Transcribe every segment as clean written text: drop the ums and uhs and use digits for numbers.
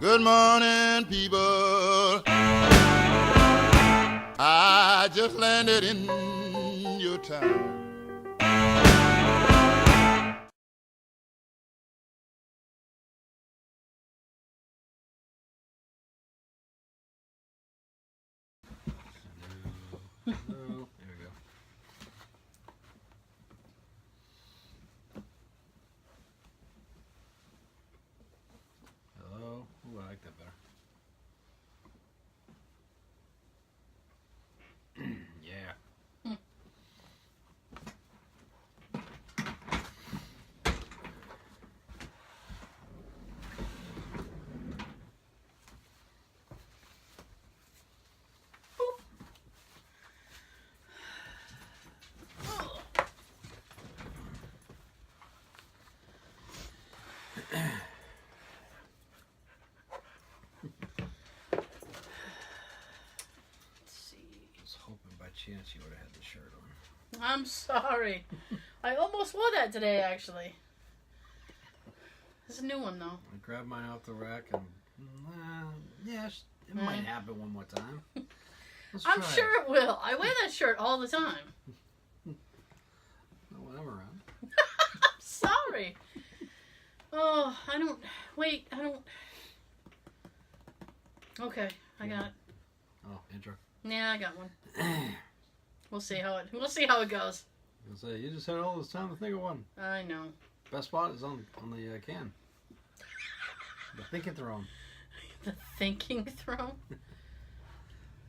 Good morning, people. I just landed in your town. Hello. There we go. Hello. Ooh, I like that better. Yeah. Hoping by chance you would have had the shirt on. I'm sorry. I almost wore that today, actually. It's a new one, though. I grabbed mine off the rack and, yeah, it might happen one more time. I'm sure it will. I wear that shirt all the time. Not when I'm around. I'm sorry. Oh, I don't. Okay, I got it. Oh, intro. Yeah, I got one. We'll see how it goes. I'll say, you just had all this time to think of one. I know. Best spot is on the can. The thinking throne. The thinking throne?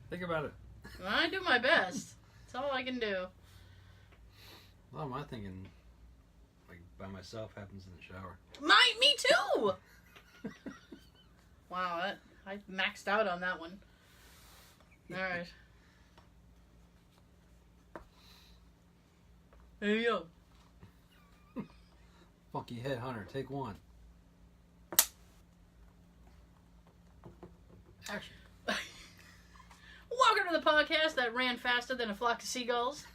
Think about it. I do my best. That's all I can do. A lot of my thinking, like by myself, happens in the shower. Me too! Wow, I maxed out on that one. Alright. Hey, yo. Funky head hunter, take one. Action. Welcome to the podcast that ran faster than a flock of seagulls.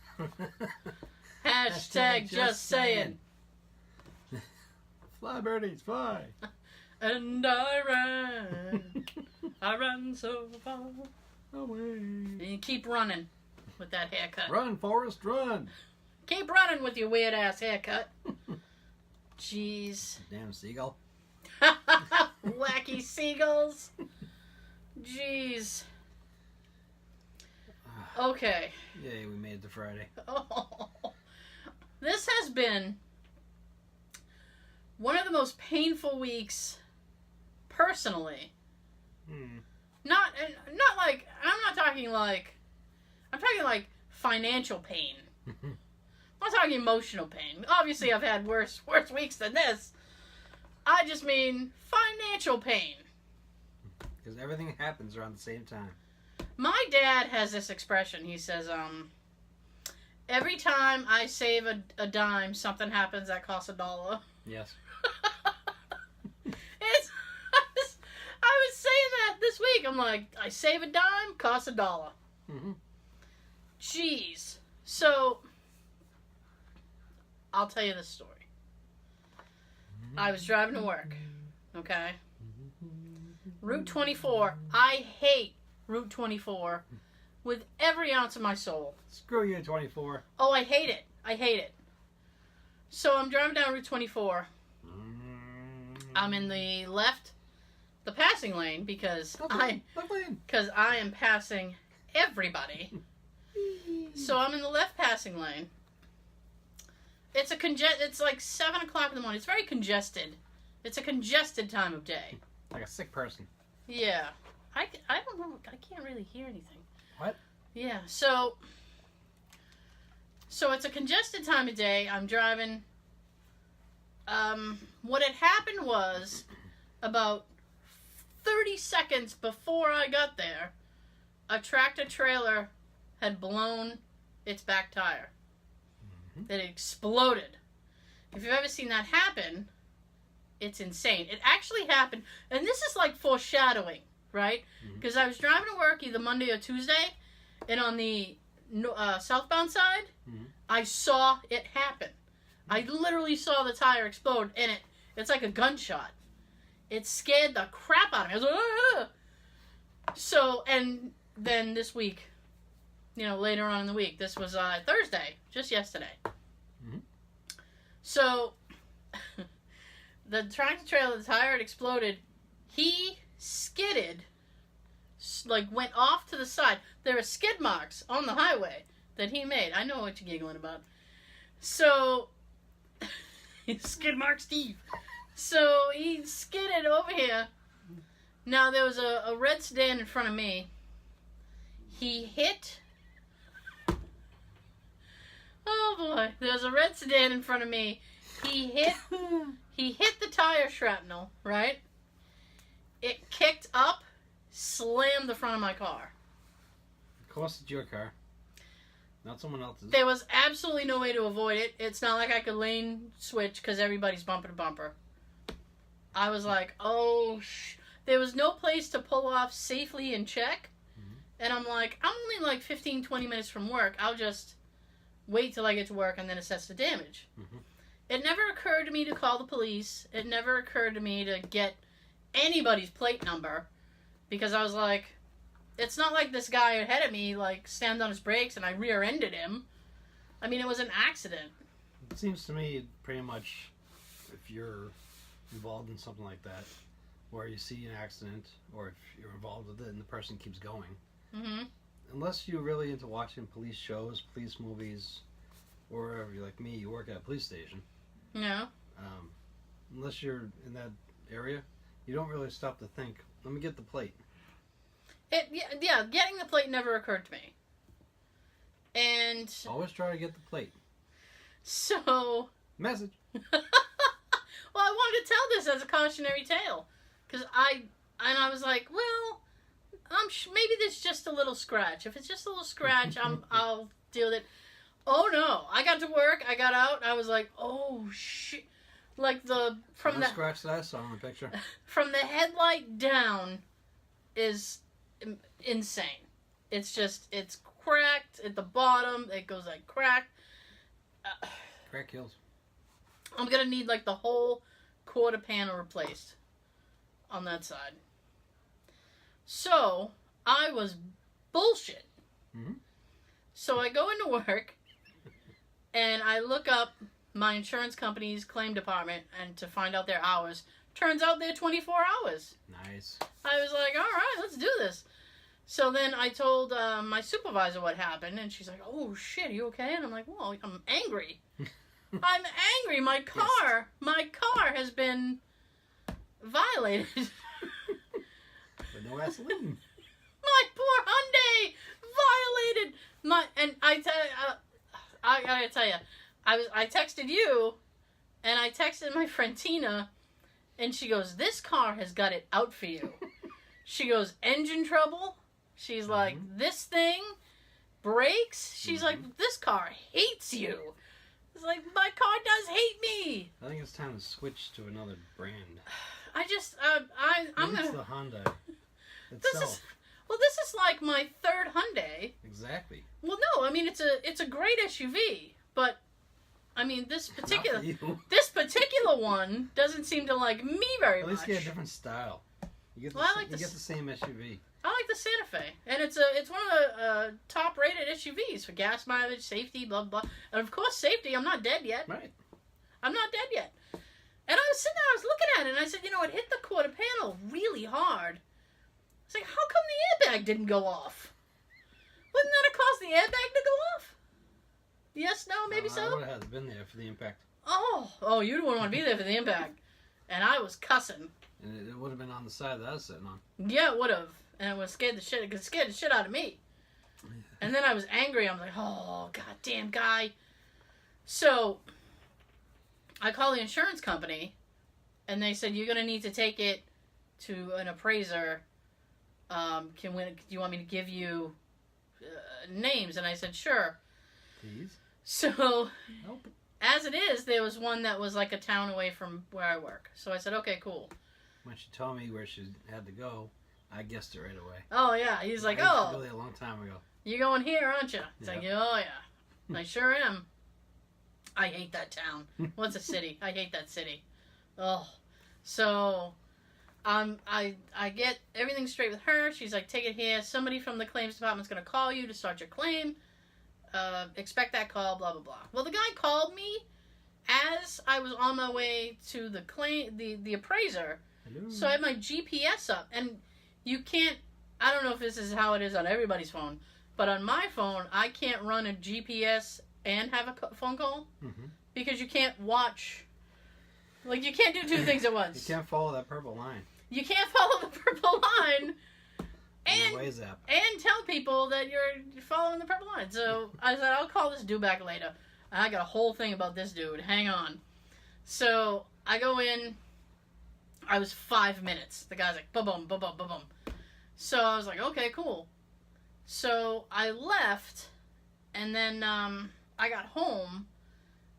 Hashtag just saying. Fly birdies, fly. And I ran so far away. And you keep running with that haircut. Run, Forrest, run. Keep running with your weird ass haircut. Jeez. Damn seagull. Wacky seagulls. Jeez. Okay. Yay, we made it to Friday. Oh. This has been one of the most painful weeks, personally. Not like, I'm talking like financial pain. I'm not talking emotional pain. Obviously, I've had worse weeks than this. I just mean financial pain. Because everything happens around the same time. My dad has this expression. He says, every time I save a dime, something happens that costs $1. Yes. I was saying that this week. I'm like, I save a dime, costs $1. Mm-hmm. Jeez. So, I'll tell you this story. I was driving to work, okay? Route 24. I hate Route 24 with every ounce of my soul. Screw you, 24. Oh, I hate it. I hate it. So I'm driving down Route 24. I'm in the passing lane because I am passing everybody. So I'm in the left passing lane. It's like 7 o'clock in the morning. It's very congested. It's a congested time of day. Like a sick person. Yeah. I don't know. I can't really hear anything. What? Yeah. So it's a congested time of day. I'm driving. What had happened was about 30 seconds before I got there, a tractor trailer had blown its back tire. It exploded. If you've ever seen that happen, it's insane. It actually happened, and this is like foreshadowing, right? Because I was driving to work either Monday or Tuesday, and on the southbound side, I saw it happen. I literally saw the tire explode, and it's like a gunshot. It scared the crap out of me. I was like, ah! So, and then this week, later on in the week, this was Thursday, just yesterday. Mm-hmm. So, the tractor trailer, the tire had exploded. He skidded, went off to the side. There are skid marks on the highway that he made. I know what you're giggling about. So, skid mark Steve. So, he skidded over here. Now, there was a red sedan in front of me. He hit... Oh, boy. There was a red sedan in front of me. He hit the tire shrapnel, right? It kicked up, slammed the front of my car. Of course, it's your car. Not someone else's. There was absolutely no way to avoid it. It's not like I could lane switch because everybody's bumper to bumper. I was like, oh, there was no place to pull off safely and check. Mm-hmm. And I'm like, I'm only 15, 20 minutes from work. I'll just wait till I get to work and then assess the damage. Mm-hmm. It never occurred to me to call the police. It never occurred to me to get anybody's plate number, because I was like, it's not like this guy ahead of me slammed on his brakes and I rear-ended him. I mean, it was an accident. It seems to me pretty much if you're involved in something like that, where you see an accident or if you're involved with it and the person keeps going, mm-hmm. unless you're really into watching police shows, police movies, or if you're like me, you work at a police station. No. Unless you're in that area, you don't really stop to think, let me get the plate. Yeah, getting the plate never occurred to me. And... Always try to get the plate. So... Message. Well, I wanted to tell this as a cautionary tale. Because I was like, well, maybe there's just a little scratch. If it's just a little scratch, I'll deal with it. Oh, no. I got to work. I got out. I was like, oh, shit. From the scratch that I saw in the picture. From the headlight down is insane. It's cracked at the bottom. It goes crack. Crack kills. I'm going to need the whole quarter panel replaced on that side. So, I was bullshit. Mm-hmm. So I go into work and I look up my insurance company's claim department and to find out their hours. Turns out they're 24 hours. Nice. I was like, all right, let's do this. So then I told my supervisor what happened, and she's like, oh, shit, are you okay? And I'm like, well, I'm angry. I'm angry. My car has been violated. But no gasoline. My poor Hyundai violated and I gotta tell you, I texted you, and I texted my friend Tina, and she goes, this car has got it out for you. She goes, engine trouble. She's mm-hmm. like, this thing, brakes. She's mm-hmm. like, this car hates you. It's like, my car does hate me. I think it's time to switch to another brand. I just, I'm gonna... It's the Honda itself. This is like my third Hyundai. Exactly. Well, no, I mean, it's a great SUV, but, I mean, this particular one doesn't seem to like me very much. At least get a different style. You get the same SUV. I like the Santa Fe, and it's one of the top-rated SUVs for gas mileage, safety, blah, blah. And, of course, safety, I'm not dead yet. Right. I'm not dead yet. And I was sitting there, I was looking at it, and I said, it hit the quarter panel really hard. It's like, how come the airbag didn't go off? Wouldn't that have caused the airbag to go off? Yes, no, maybe so? I would have been there for the impact. Oh, you wouldn't want to be there for the impact. And I was cussing. And it would have been on the side that I was sitting on. Yeah, it would have. And it would have scared the shit out of me. And then I was angry. I'm like, oh, goddamn guy. So, I call the insurance company, and they said, you're going to need to take it to an appraiser. Do you want me to give you names? And I said, sure. Please. So, nope. As it is, there was one that was like a town away from where I work. So I said, okay, cool. When she told me where she had to go, I guessed it right away. Oh, yeah. He's like, really a long time ago. You're going here, aren't you? It's like, oh, yeah. I sure am. I hate that town. What's a city? I hate that city. Oh. So, I get everything straight with her. She's like, take it here. Somebody from the claims department's going to call you to start your claim. Expect that call, blah, blah, blah. Well, the guy called me as I was on my way to the the appraiser. Hello. So I had my GPS up. And you can't, I don't know if this is how it is on everybody's phone, but on my phone, I can't run a GPS and have a phone call because you can't watch. Like, you can't do two things at once. You can't follow that purple line. You can't follow the purple line and tell people that you're following the purple line. So I said, I'll call this dude back later. And I got a whole thing about this dude. Hang on. So I go in. I was 5 minutes. The guy's like, boom, boom, boom, boom, boom. So I was like, okay, cool. So I left, and then I got home,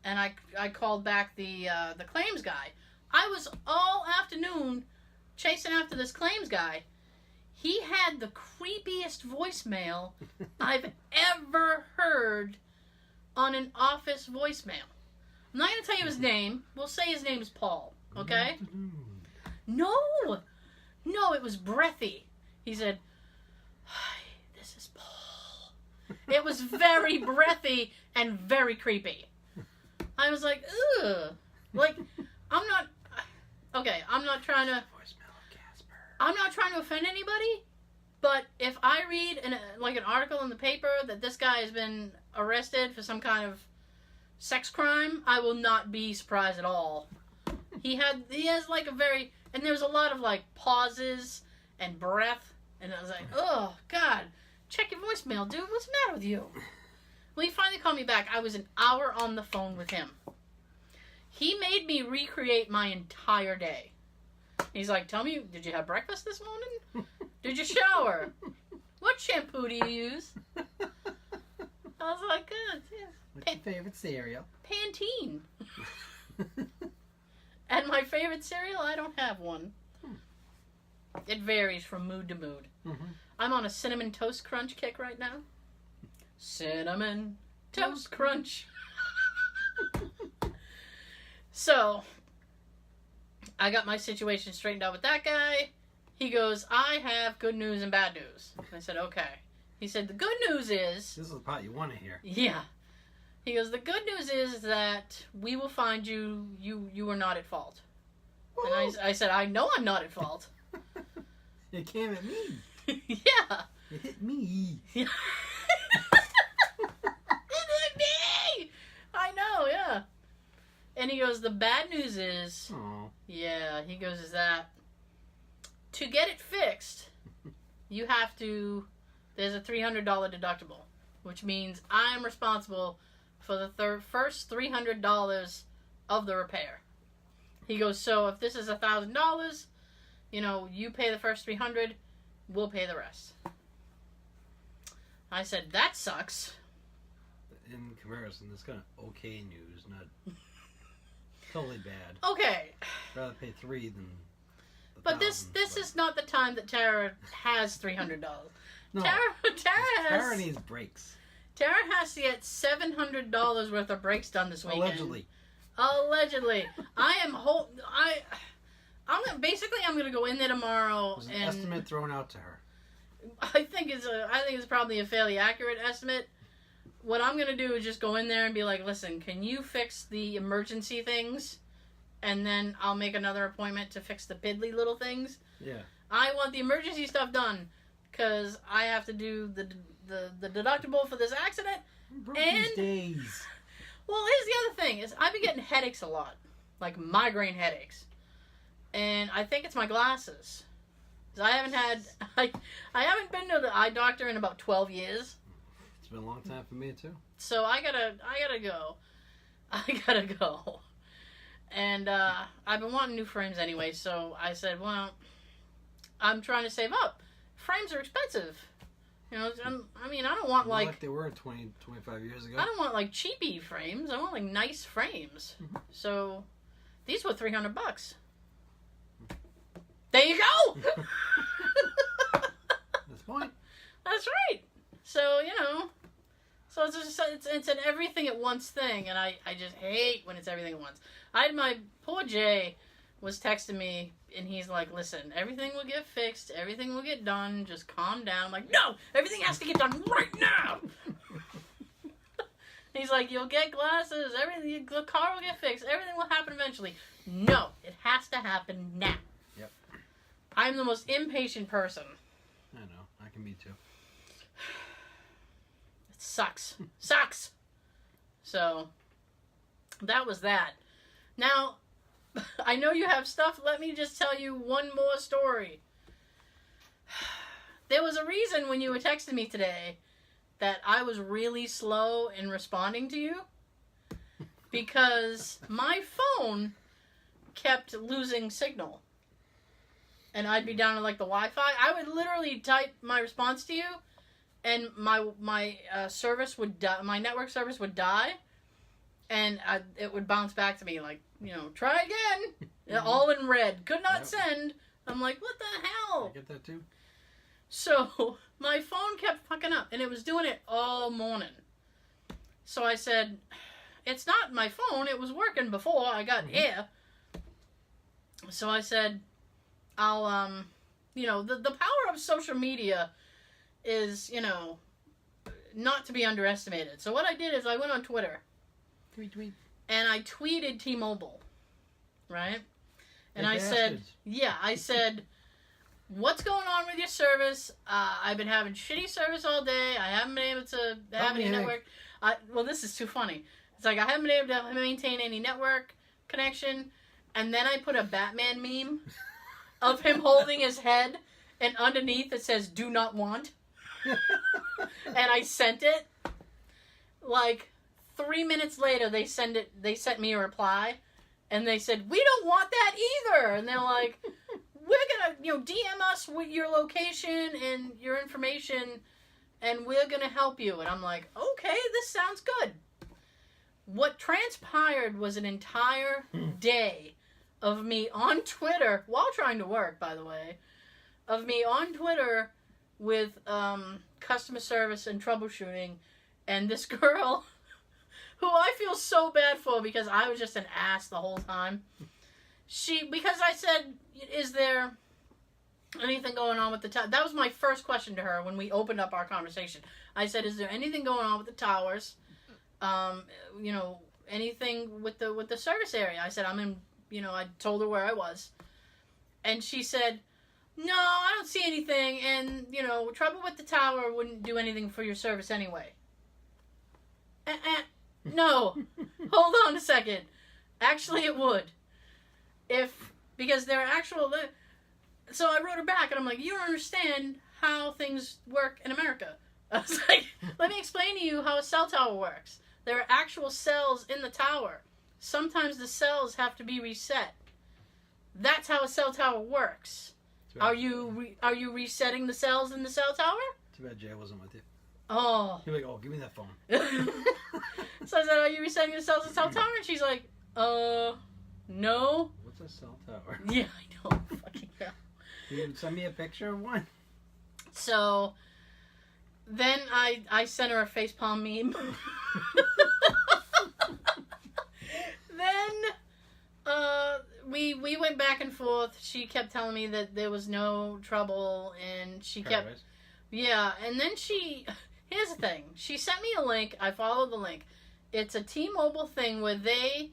and I called back the claims guy. I was all afternoon chasing after this claims guy. He had the creepiest voicemail I've ever heard on an office voicemail. I'm not going to tell you his name. We'll say his name is Paul, okay? No, it was breathy. He said, "Hi, this is Paul." It was very breathy and very creepy. I was like, ugh. Like, I'm not trying to... I'm not trying to offend anybody, but if I read an article in the paper that this guy has been arrested for some kind of sex crime, I will not be surprised at all. He has like a very... And there was a lot of, like, pauses and breath. And I was like, oh, God. Check your voicemail, dude. What's the matter with you? Well, he finally called me back. I was an hour on the phone with him. He made me recreate my entire day. He's like, tell me, did you have breakfast this morning? Did you shower? What shampoo do you use? I was like, good. Yeah. What's your favorite cereal? Pantene. And my favorite cereal, I don't have one. It varies from mood to mood. I'm on a Cinnamon Toast Crunch kick right now. Cinnamon Toast Crunch. So, I got my situation straightened out with that guy. He goes, I have good news and bad news. I said, okay. He said, the good news is... This is the part you want to hear. Yeah. He goes, the good news is that we will find you. You were not at fault. Woo! And I said, I know I'm not at fault. It came at me. Yeah. It hit me. Yeah. It hit me! I know, yeah. And he goes, the bad news is... Aww. Yeah, he goes, is that... To get it fixed, you have to... There's a $300 deductible. Which means I'm responsible for the first $300 of the repair. He goes, so if this is $1,000, you pay the first $300, we'll pay the rest. I said, that sucks. In comparison, that's kind of okay news, not totally bad. Okay. I'd rather pay $3 than But this is not the time that Tara has $300. No. Tara needs breaks. Tara has to get $700 worth of breaks done this weekend. Allegedly. I'm gonna go in there tomorrow. There's an and estimate thrown out to her. I think it's probably a fairly accurate estimate. What I'm gonna do is just go in there and be like, listen, can you fix the emergency things? And then I'll make another appointment to fix the piddly little things. Yeah. I want the emergency stuff done because I have to do the deductible for this accident. These days. Well, here's the other thing: is I've been getting headaches a lot, like migraine headaches, and I think it's my glasses. 'Cause I haven't been to the eye doctor in about 12 years. It's been a long time for me too. So I gotta go. And I've been wanting new frames anyway, so I said, well, I'm trying to save up. Frames are expensive. I don't want like they were 20, 25 years ago. I don't want like cheapy frames. I want like nice frames. Mm-hmm. So these were $300. There you go. That's the point. That's right. So so it's an everything at once thing, and I just hate when it's everything at once. My poor Jay was texting me. and he's like, listen, everything will get fixed. Everything will get done. Just calm down. I'm like, no, everything has to get done right now. He's like, you'll get glasses. Everything, the car will get fixed. Everything will happen eventually. No, it has to happen now. Yep. I'm the most impatient person. I know. I can be too. It sucks. Sucks. So, that was that. Now, I know you have stuff. Let me just tell you one more story. There was a reason when you were texting me today that I was really slow in responding to you. Because my phone kept losing signal. And I'd be down to like the Wi-Fi. I would literally type my response to you, and my service would die. My network service would die, and it would bounce back to me like, try again. All in red. Could not send. I'm like, what the hell? I get that too. So my phone kept fucking up, and it was doing it all morning. So I said, it's not my phone. It was working before I got here. So I said, I'll, the power of social media is, not to be underestimated. So what I did is I went on Twitter. Tweet. And I tweeted T-Mobile. Right? And Hey, I said, what's going on with your service? I've been having shitty service all day. I haven't been able to have any network. Well, this is too funny. It's like I haven't been able to maintain any network connection. And then I put a Batman meme of him holding his head, and underneath it says, do not want. And I sent it. Like, 3 minutes later, they sent me a reply, and they said, we don't want that either. And they're like, we're gonna, DM us with your location and your information, and we're gonna help you. And I'm like, okay, this sounds good. What transpired was an entire day of me on Twitter, while trying to work, by the way, of me on Twitter with customer service and troubleshooting, and this girl, who I feel so bad for because I was just an ass the whole time, because I said, is there anything going on with the tower? That was my first question to her when we opened up our conversation. I said, is there anything going on with the towers? Anything with the service area? I said, I'm in, I told her where I was. And she said, no, I don't see anything. And, trouble with the tower wouldn't do anything for your service anyway. No. Hold on a second. Actually, it would. Because there are actual... So I wrote her back, and I'm like, you don't understand how things work in America. I was like, let me explain to you how a cell tower works. There are actual cells in the tower. Sometimes the cells have to be reset. That's how a cell tower works. Are you resetting the cells in the cell tower? Too bad Jay wasn't with you. Oh. You're like, give me that phone. So I said, are you resetting the cells in the cell tower? And she's like, no. What's a cell tower? Yeah, I know. Fucking hell. Can you send me a picture of one? So then I sent her a facepalm meme. Then we went back and forth. She kept telling me that there was no trouble, and she kept... Yeah, and then here's the thing. She sent me a link. I followed the link. It's a T-Mobile thing where they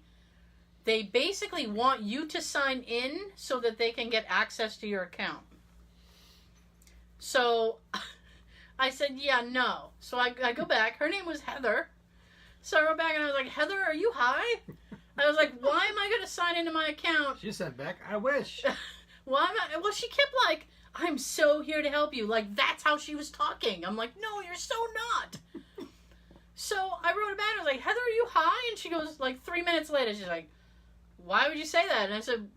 basically want you to sign in so that they can get access to your account. So I said, yeah, no. So I go back. Her name was Heather. So I wrote back and I was like, Heather, are you high? I was like, why am I going to sign into my account? She sent back, I wish. Well, she kept like, I'm so here to help you. Like, that's how she was talking. I'm like, no, you're so not. So I wrote her back. I was like, Heather, are you high? And she goes, like, 3 minutes later, she's like, why would you say that? And I said,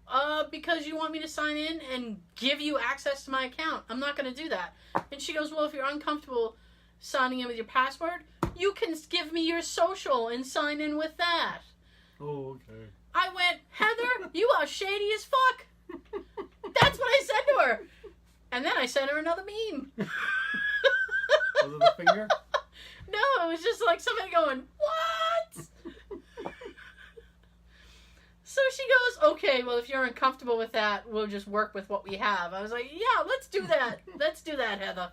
because you want me to sign in and give you access to my account. I'm not going to do that. And she goes, well, if you're uncomfortable signing in with your password, you can give me your social and sign in with that. Oh, okay. I went, Heather, you are shady as fuck. That's what I said to her. And then I sent her another meme. Was it the finger? No, it was just like somebody going, what? So she goes, okay, well, if you're uncomfortable with that, we'll just work with what we have. I was like, yeah, let's do that. Let's do that, Heather.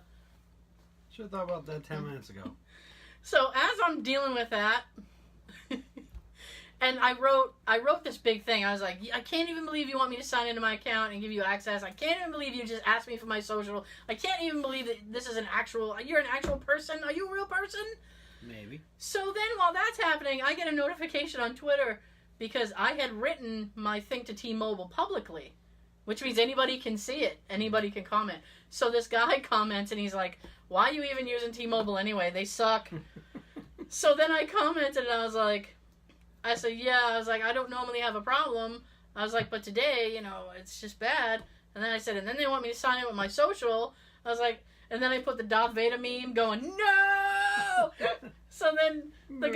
Should have thought about that 10 minutes ago. So as I'm dealing with that, and I wrote this big thing. I was like, I can't even believe you want me to sign into my account and give you access. I can't even believe you just asked me for my social. I can't even believe that this is you're an actual person. Are you a real person? Maybe. So then while that's happening, I get a notification on Twitter because I had written my thing to T-Mobile publicly, which means anybody can see it. Anybody can comment. So this guy comments and he's like, why are you even using T-Mobile anyway? They suck. So then I commented and I said, yeah, I was like, I don't normally have a problem. I was like, but today, it's just bad. And then I said, and then they want me to sign in with my social. I was like, and then I put the Darth Vader meme going, no! So then the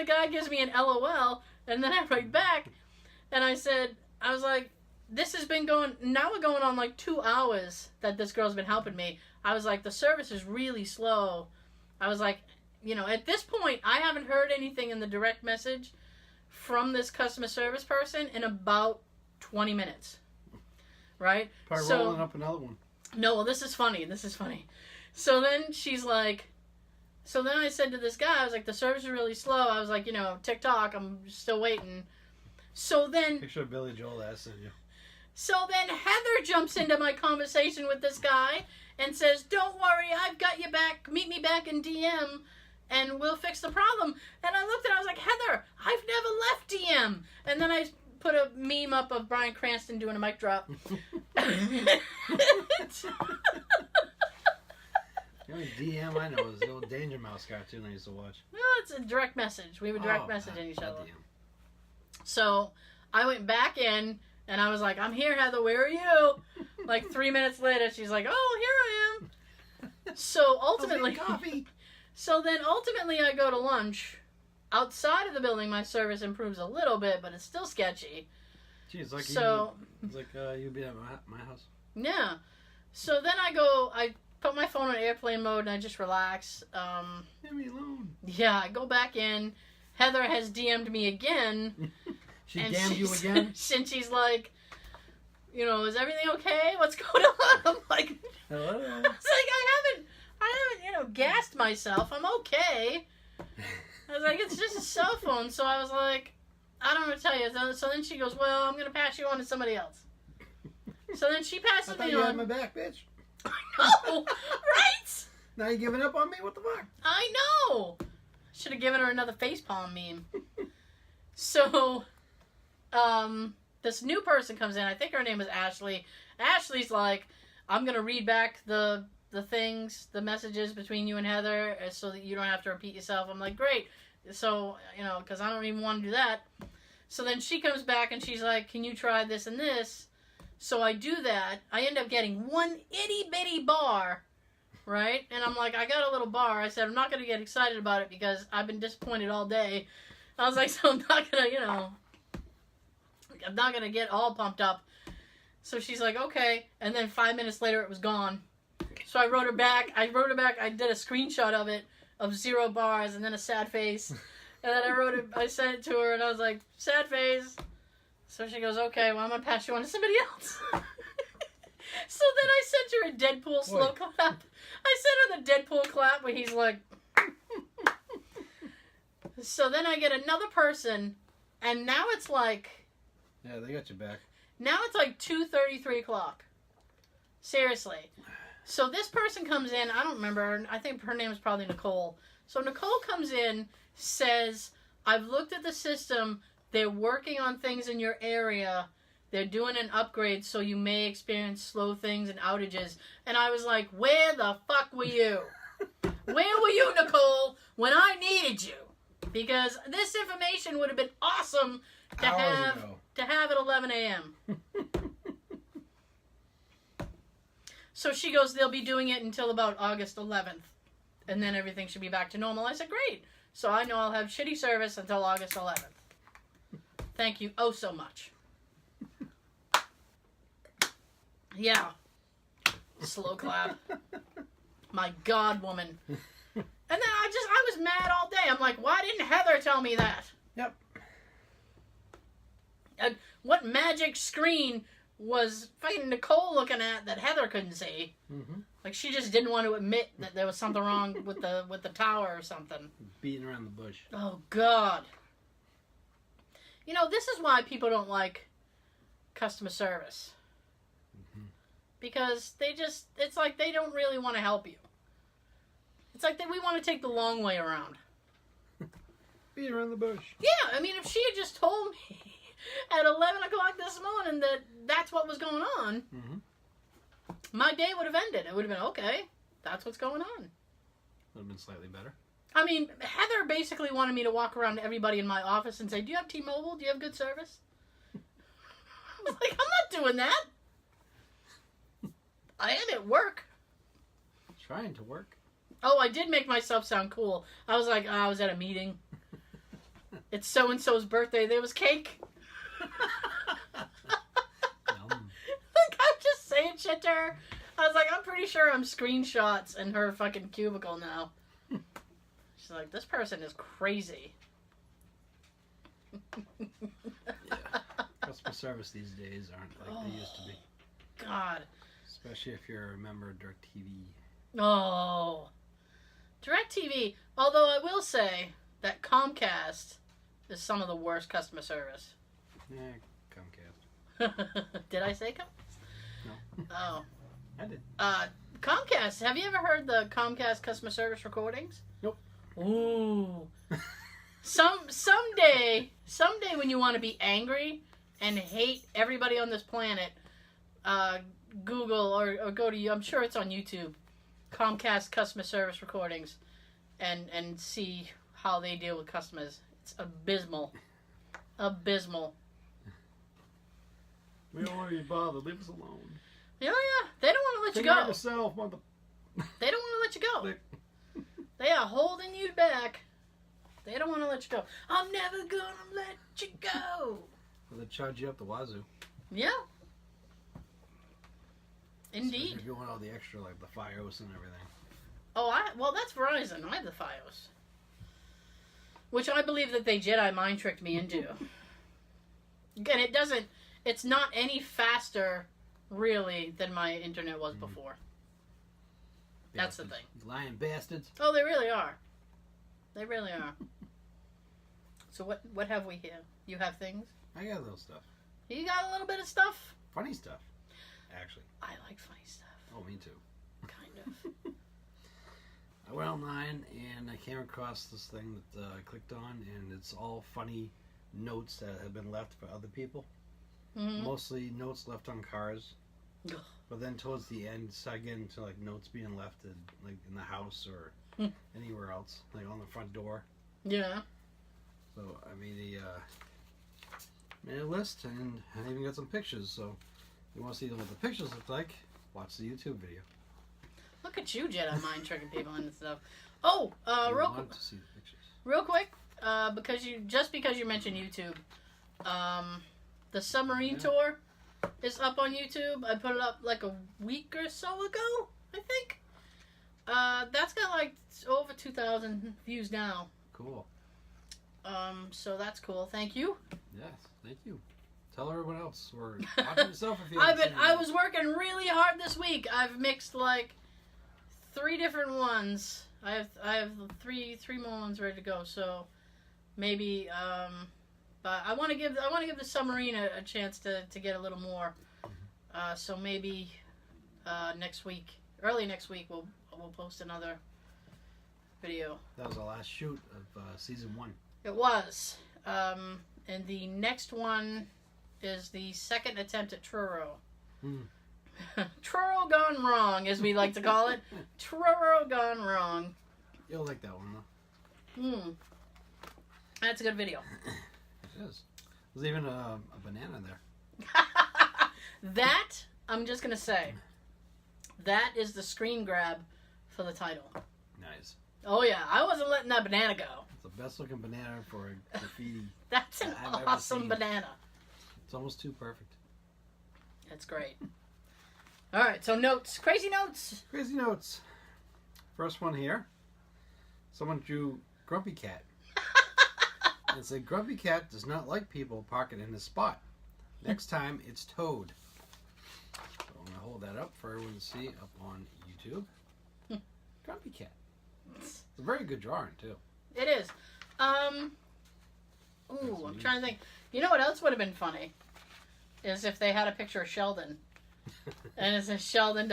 guy gives me an LOL, and then I write back, and I was like, this has been now we're going on like 2 hours that this girl's been helping me. I was like, the service is really slow. I was like, at this point, I haven't heard anything in the direct message from this customer service person in about 20 minutes. Right? Probably rolling up another one. No, well, this is funny. So then she's like, so then I said to this guy, I was like, the service is really slow. I was like, TikTok, I'm still waiting. So then... Picture of Billy Joel asking you. So then Heather jumps into my conversation with this guy and says, don't worry, I've got you back. Meet me back in DM and we'll fix the problem. And I looked at it, I was like, Heather, I've never left DM. And then I put a meme up of Bryan Cranston doing a mic drop. The only DM I know is the old Danger Mouse cartoon I used to watch. Well, it's a direct message. We were direct messaging each other. DM. So I went back in and I was like, I'm here, Heather, where are you? Like 3 minutes later, she's like, oh, here I am. So ultimately, coffee. So then ultimately I go to lunch. Outside of the building, my service improves a little bit, but it's still sketchy. Gee, it's like you'd be at my house. Yeah. So then I put my phone on airplane mode and I just relax. Leave me alone. Yeah, I go back in. Heather has DM'd me again. She damned you again? And she's like, is everything okay? What's going on? I'm like, hello? I was like, I haven't, gassed myself. I'm okay. I was like, it's just a cell phone. So I was like, I don't know what to tell you. So then she goes, well, I'm going to pass you on to somebody else. So then she passes me on. I thought you had my back, bitch. No, right? Now you giving up on me? What the fuck? I know. Should have given her another facepalm meme. So, this new person comes in. I think her name is Ashley. Ashley's like, I'm going to read back the messages between you and Heather so that you don't have to repeat yourself. I'm like, great. So, because I don't even want to do that. So then she comes back and she's like, can you try this and this? So I do that. I end up getting one itty-bitty bar, right? And I'm like, I got a little bar. I said, I'm not going to get excited about it because I've been disappointed all day. I was like, so I'm not going to, I'm not going to get all pumped up. So she's like, okay. And then 5 minutes later, it was gone. So I wrote her back. I did a screenshot of it, of 0 bars, and then a sad face. And then I sent it to her, and I was like, sad face. So she goes, okay, well, I'm going to pass you on to somebody else. So then I sent her a Deadpool slow clap. I sent her the Deadpool clap where he's like... So then I get another person, and now it's like... Yeah, they got you back. Now it's like 2:30, 3 o'clock. Seriously. So this person comes in, I don't remember, I think her name is probably Nicole. So Nicole comes in, says, I've looked at the system, they're working on things in your area, they're doing an upgrade so you may experience slow things and outages. And I was like, where the fuck were you? Where were you, Nicole, when I needed you? Because this information would have been awesome to have at 11 a.m. So she goes, they'll be doing it until about August 11th. And then everything should be back to normal. I said, great. So I know I'll have shitty service until August 11th. Thank you oh so much. Yeah. Slow clap. My God, woman. And then I was mad all day. I'm like, why didn't Heather tell me that? Yep. what magic screen was fucking Nicole looking at that Heather couldn't see? Mm-hmm. Like she just didn't want to admit that there was something wrong with the tower or something. Beating around the bush. Oh God. You know, this is why people don't like customer service. Mm-hmm. Because it's like they don't really want to help you. It's like we want to take the long way around. Beating around the bush. Yeah, I mean, if she had just told me at 11 o'clock this morning that that's what was going on, mm-hmm. my day would have ended. It would have been, okay, that's what's going on. Would have been slightly better. I mean, Heather basically wanted me to walk around to everybody in my office and say, do you have T-Mobile? Do you have good service? I was like, I'm not doing that. I am at work. Trying to work. Oh, I did make myself sound cool. I was like, I was at a meeting. It's so-and-so's birthday. There was cake. Like, I'm just saying shit to her. I was like, I'm pretty sure I'm screenshots in her fucking cubicle now. She's like, this person is crazy. Yeah. Customer service these days aren't like they used to be. God. Especially if you're a member of DirecTV. Oh. DirecTV. Although I will say that Comcast is some of the worst customer service. Yeah, Comcast. Did I say Comcast? No. Oh. I did. Comcast. Have you ever heard the Comcast customer service recordings? Nope. Ooh. Someday when you want to be angry and hate everybody on this planet, Google or go to, I'm sure it's on YouTube, Comcast customer service recordings, and see how they deal with customers. It's abysmal. Abysmal. We don't want to be bothered. Leave us alone. Yeah. They don't want to let Take you care of go. yourself, mother. They don't want to let you go. They are holding you back. They don't want to let you go. I'm never gonna let you go. Well, they charge you up the wazoo. Yeah. Indeed. So you're doing all the extra, like the FiOS and everything. Oh, well, that's Verizon. I have the FiOS. Which I believe that they Jedi mind tricked me into. Again, it's not any faster, really, than my internet was before. That's the thing. Lying bastards. Oh, they really are. They really are. So what have we here? You have things? I got a little stuff. You got a little bit of stuff? Funny stuff, actually. I like funny stuff. Oh, me too. Kind of. I went online and I came across this thing that I clicked on, and it's all funny notes that have been left for other people. Mm-hmm. Mostly notes left on cars. Ugh. But then towards the end, start getting to like notes being left in, like in the house or anywhere else, like on the front door. Yeah. So I made a list, and I even got some pictures. So if you want to see what the pictures look like, watch the YouTube video. Look at you, Jedi mind tricking people and stuff. Oh, real quick. To see the pictures. Real quick, because you mentioned YouTube, the submarine tour is up on YouTube. I put it up like a week or so ago, I think. That's got like over 2,000 views now. Cool. So that's cool. Thank you. Yes, thank you. Tell everyone else, or watch it yourself if you haven't seen it I yet. was working really hard this week. I've mixed like 3 different ones. I have three more ones ready to go. So maybe but I want to give the submarine a chance to get a little more. So maybe early next week we'll post another video. That was the last shoot of season 1. It was. And the next one is the second attempt at Truro. Truro gone wrong, as we like to call it. Truro gone wrong. You'll like that one, though. That's a good video. It is. There's even a banana there. That, I'm just going to say, that is the screen grab for the title. Nice. Oh, yeah. I wasn't letting that banana go. It's the best looking banana for a graffiti. That's an I've ever awesome seen. banana. It's almost too perfect. That's great. All right, so notes. Crazy notes. Crazy notes. First one here. Someone drew Grumpy Cat. And it said, Grumpy Cat does not like people parking in his spot. Next time, it's Toad. So I'm going to hold that up for everyone to see up on YouTube. Grumpy Cat. It's a very good drawing, too. It is. I'm trying to think. You know what else would have been funny? Is if they had a picture of Sheldon. And it says Sheldon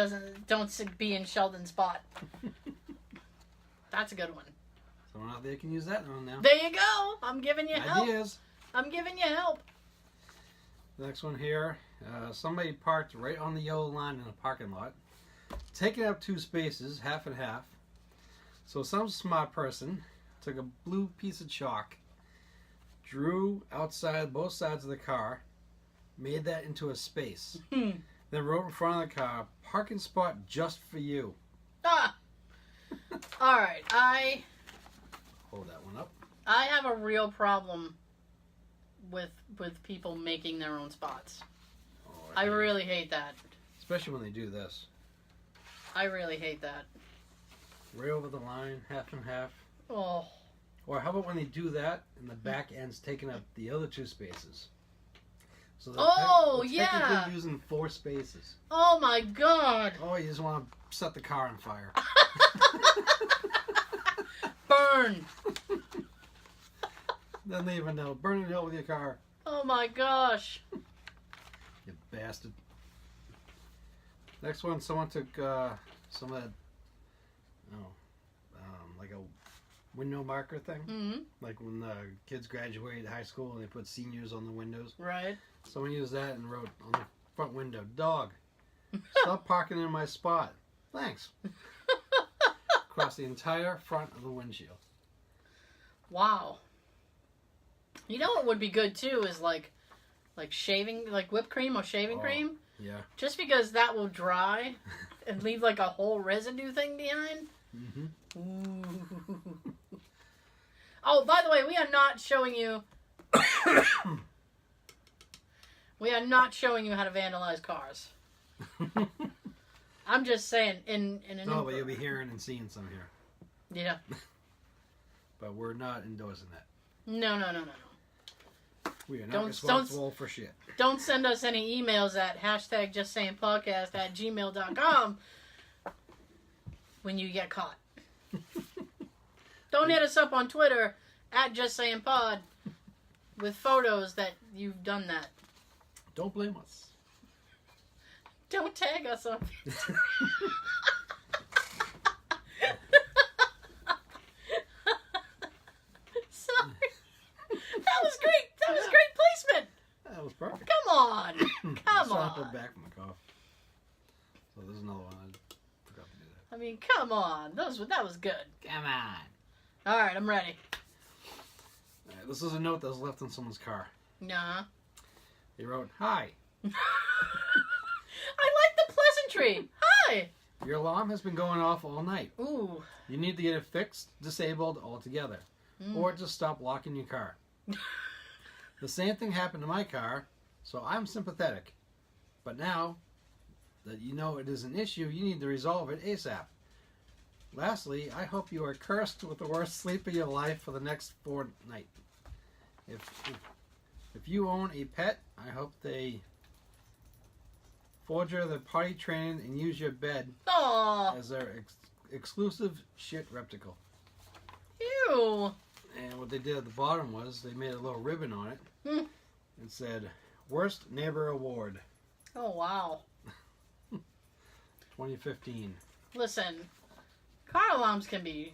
don't be in Sheldon's spot. That's a good one. Someone out there can use that one now. There you go. I'm giving you help. Ideas. I'm giving you help. The next one here. Somebody parked right on the yellow line in a parking lot, taking up 2 spaces, half and half. So some smart person took a blue piece of chalk, drew outside both sides of the car, made that into a space. Then wrote in front of the car, parking spot just for you. Ah. All right. Hold that one up. I have a real problem with people making their own spots. Oh, I really hate that. Especially when they do this. I really hate that. Right over the line, half and half. Oh. Or how about when they do that and the back end's taking up the other 2 spaces? So they're technically using 4 spaces. Oh my God. Oh, you just want to set the car on fire. Burn. Then leave a note. Burn it out with your car. Oh my gosh. You bastard. Next one, someone took some of that, like a window marker thing. Mm-hmm. Like when kids graduate high school and they put seniors on the windows. Right. Someone used that and wrote on the front window, "Dog, stop parking in my spot. Thanks." Across the entire front of the windshield. Wow. You know what would be good too is like shaving, like whipped cream or shaving cream. Yeah. Just because that will dry and leave like a whole residue thing behind. Mm-hmm. Ooh. Oh, by the way, we are not showing you. We are not showing you how to vandalize cars. I'm just saying in an. No, but you'll be hearing and seeing some here. Yeah. But we're not endorsing that. No. We are not responsible for shit. Don't send us any emails at #justsayingpodcast@gmail.com when you get caught. Don't hit us up on Twitter @justsayingpod with photos that you've done that. Don't blame us. Don't tag us on Sorry. That was great. That was great placement. That was perfect. Come on. Come on. I back from the cough. So there's another one. I forgot to do that. I mean, come on. That was good. Come on. All right, I'm ready. All right, this is a note that was left in someone's car. Nah. They wrote, "Hi. I like the pleasantry. Hi. Your alarm has been going off all night. Ooh. You need to get it fixed, disabled altogether, or just stop locking your car. The same thing happened to my car, so I'm sympathetic. But now that you know it is an issue, you need to resolve it ASAP. Lastly, I hope you are cursed with the worst sleep of your life for the next fortnight. If you own a pet, I hope they forger their potty training and use your bed Aww. as their exclusive shit replica." Ew. And what they did at the bottom was they made a little ribbon on it and said, "Worst Neighbor Award, Oh, wow. 2015. Listen, car alarms can be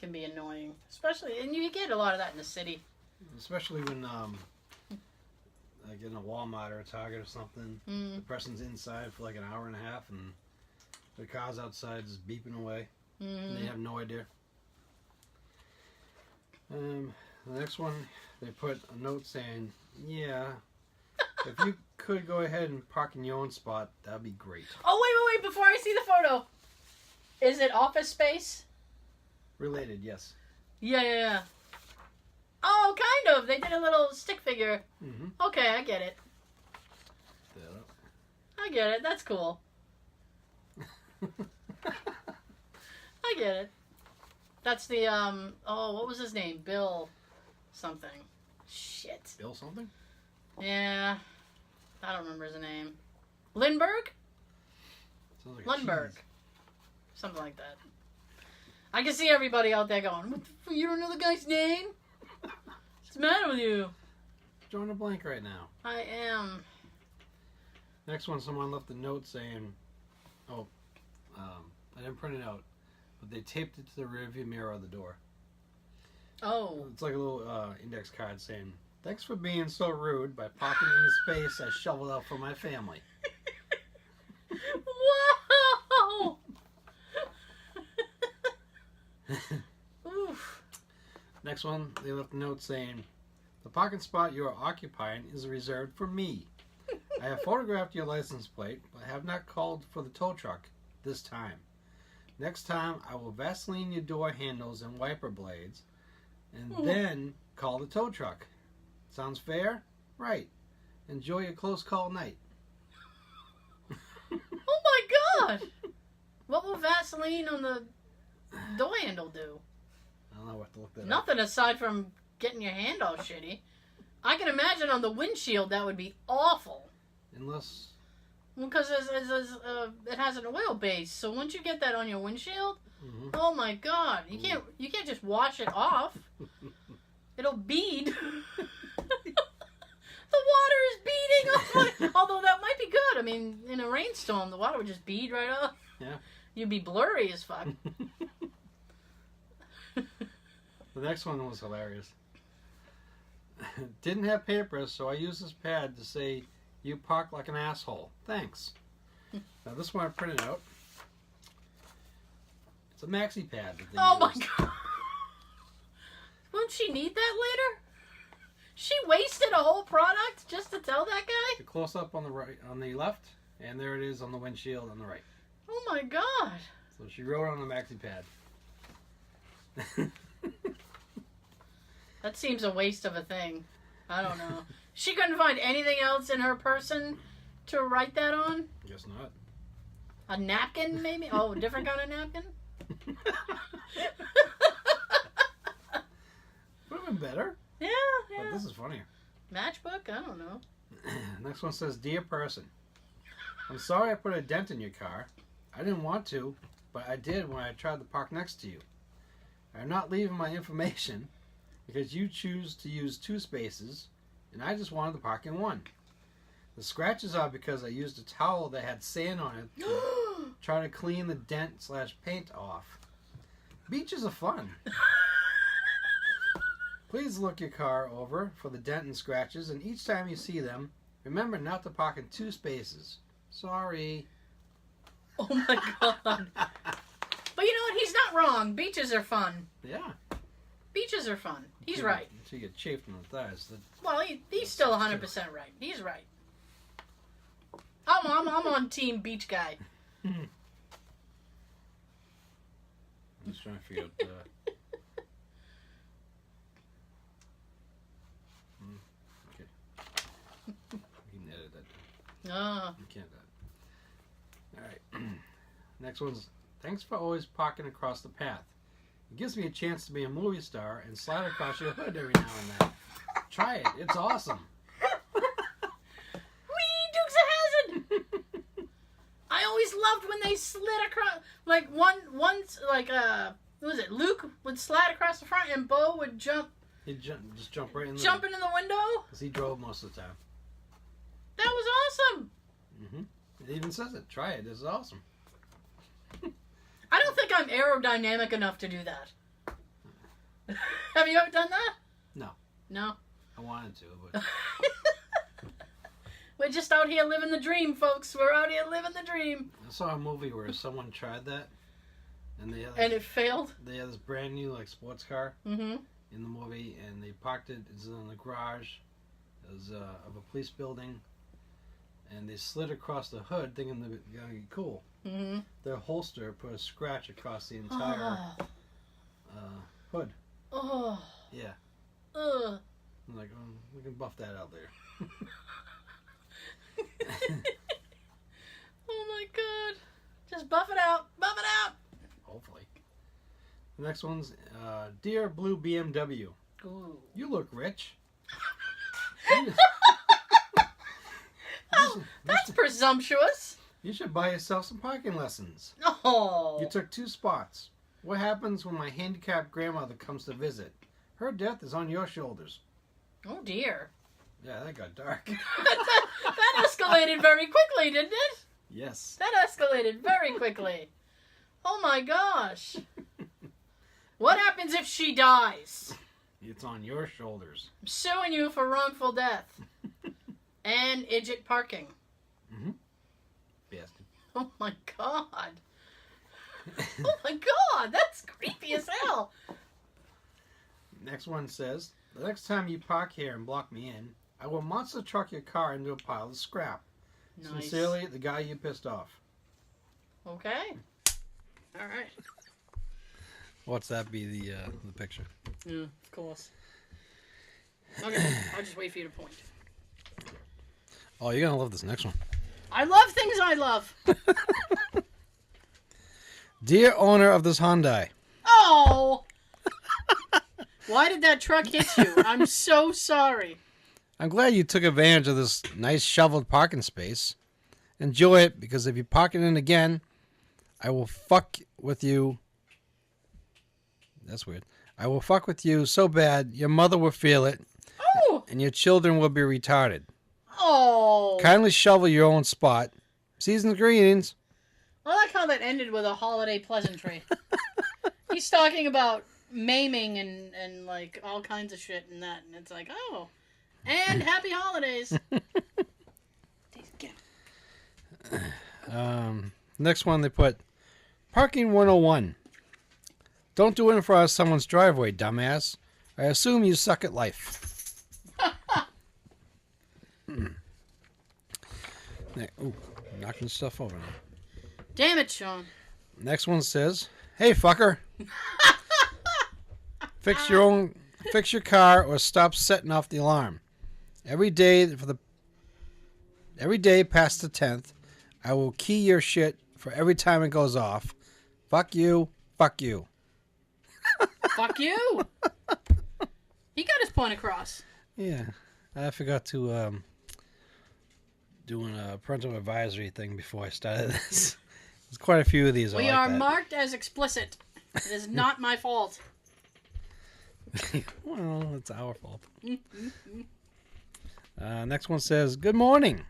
annoying, especially, and you get a lot of that in the city. Especially when, like in a Walmart or a Target or something, the person's inside for like an hour and a half and the car's outside just beeping away. And they have no idea. The next one, they put a note saying, "Yeah, if you could go ahead and park in your own spot, that'd be great." Oh, wait, before I see the photo. Is it Office Space? Related, yes. Yeah. Oh, kind of. They did a little stick figure. Mm-hmm. Okay, I get it. I get it. That's cool. I get it. That's the, what was his name? Bill something. Shit. Bill something? Yeah. I don't remember his name. Lindbergh? Sounds like Lundberg. cheese. Something like that. I can see everybody out there going, what the you don't know the guy's name? What's the matter with you? Drawing a blank right now. I am. Next one, someone left a note saying, I didn't print it out, but they taped it to the rearview mirror of the door. Oh. It's like a little index card saying, thanks for being so rude by parking in the space I shoveled out for my family. Whoa! Oof. Next one, they left a note saying, the parking spot you are occupying is reserved for me. I have photographed your license plate, but have not called for the tow truck this time. Next time, I will Vaseline your door handles and wiper blades, and then call the tow truck. Sounds fair? Right. Enjoy your close call night. Oh my god! What will Vaseline on the door handle do? I don't know what to look that up. Nothing aside from getting your hand all shitty. I can imagine on the windshield that would be awful. Unless... Because it has an oil base, so once you get that on your windshield, Mm-hmm. oh my god, you can't just wash it off. It'll bead. The water is beading off. Although that might be good. I mean, in a rainstorm, the water would just bead right off. Yeah. You'd be blurry as fuck. The next one was hilarious. Didn't have papers, so I used this pad to say, you park like an asshole. Thanks. Now this one I printed out. It's a maxi pad. That they Oh my used. god. Won't she need that later? She wasted a whole product just to tell that guy? The close up on the right, on the left, and there it is on the windshield on the right. Oh my god. So she wrote on the maxi pad. That seems a waste of a thing. I don't know. She couldn't find anything else in her person to write that on? Guess not. A napkin, maybe? Oh, a different kind of napkin? Would have been better. Yeah, But yeah. this is funnier. Matchbook? I don't know. Next one says, Dear person, I'm sorry I put a dent in your car. I didn't want to, but I did when I tried to park next to you. I'm not leaving my information because you choose to use 2 spaces, and I just wanted to park in 1. The scratches are because I used a towel that had sand on it to try to clean the dent/paint off. Beaches are fun. Please look your car over for the dent and scratches, and each time you see them, remember not to park in 2 spaces. Sorry. Oh my god. But you know what? He's not wrong. Beaches are fun. Yeah. Beaches are fun. He's So right. So you get chafed in the thighs. Well, he's still 100% right. He's right. I'm on team beach guy. I'm just trying to figure out... okay. You can edit that. Oh. You can't edit. Alright. Next one's, thanks for always parking across the path. It gives me a chance to be a movie star and slide across your hood every now and then. Try it. It's awesome. Wee, Dukes of Hazzard! I always loved when they slid across, like once, like what was it? Luke would slide across the front, and Bo would jump He'd just jump right in the... into the window. Because he drove most of the time. That was awesome. Mm-hmm. It even says it. Try it. This is awesome. I don't think I'm aerodynamic enough to do that. Have you ever done that? No. No. I wanted to, but... We're just out here living the dream, folks. We're out here living the dream. I saw a movie where someone tried that, and they had, And it failed. they had this brand new sports car Mm-hmm. in the movie, and they parked it. It's in the garage of a police building, and they slid across the hood, thinking they were gonna be cool. Mm-hmm. Their holster put a scratch across the entire hood. Oh. Yeah. Ugh. I'm like, we can buff that out there. Oh my god. Just buff it out. Buff it out. Hopefully. The next one's, Dear Blue BMW, Ooh. you look rich. That's presumptuous. You should buy yourself some parking lessons. Oh. You took 2 spots. What happens when my handicapped grandmother comes to visit? Her death is on your shoulders. Oh, dear. Yeah, that got dark. that escalated very quickly, didn't it? Yes. That escalated very quickly. Oh, my gosh. What happens if she dies? It's on your shoulders. I'm suing you for wrongful death. And idiot parking. Mm-hmm. Bastard. Oh, my God. Oh, my God. That's creepy as hell. Next one says, the next time you park here and block me in, I will monster truck your car into a pile of scrap. Nice. Sincerely, the guy you pissed off. Okay. All right. What's that be the picture? Yeah, of course. Okay, I'll just wait for you to point. Oh, you're gonna love this next one. I love things I love. Dear owner of this Hyundai. Oh! Why did that truck hit you? I'm so sorry. I'm glad you took advantage of this nice shoveled parking space. Enjoy it, because if you park it in again, I will fuck with you. That's weird. I will fuck with you so bad your mother will feel it. Oh! And your children will be retarded. Oh! Kindly shovel your own spot. Season's greetings. I like how that ended with a holiday pleasantry. He's talking about maiming and like all kinds of shit and that, and it's like, oh, and happy holidays. Next one they put parking 101. Don't do it in front of someone's driveway, dumbass. I assume you suck at life. Ooh, knocking stuff over now. Damn it, Sean. Next one says, "Hey fucker, fix your car or stop setting off the alarm. Every day past the 10th, I will key your shit for every time it goes off. Fuck you, fuck you." Fuck you. He got his point across. Yeah, I forgot to doing a parental advisory thing before I started this. There's quite a few of these. We are marked as explicit. It is not my fault. Well, it's our fault. Next one says, "Good morning."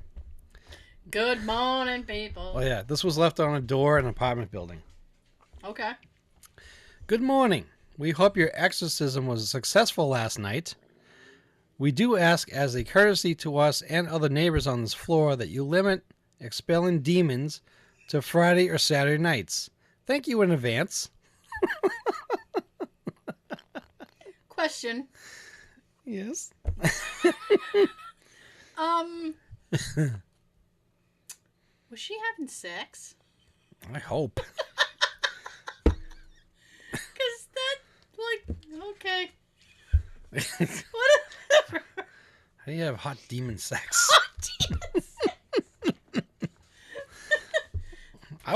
Good morning, people. Oh yeah, this was left on a door in an apartment building. Okay. "Good morning. We hope your exorcism was successful last night. We do ask as a courtesy to us and other neighbors on this floor that you limit expelling demons to Friday or Saturday nights. Thank you in advance." Question. Yes. Was she having sex? I hope. Cause that, like, okay. Whatever. How do you have hot demon sex? Hot demon sex. I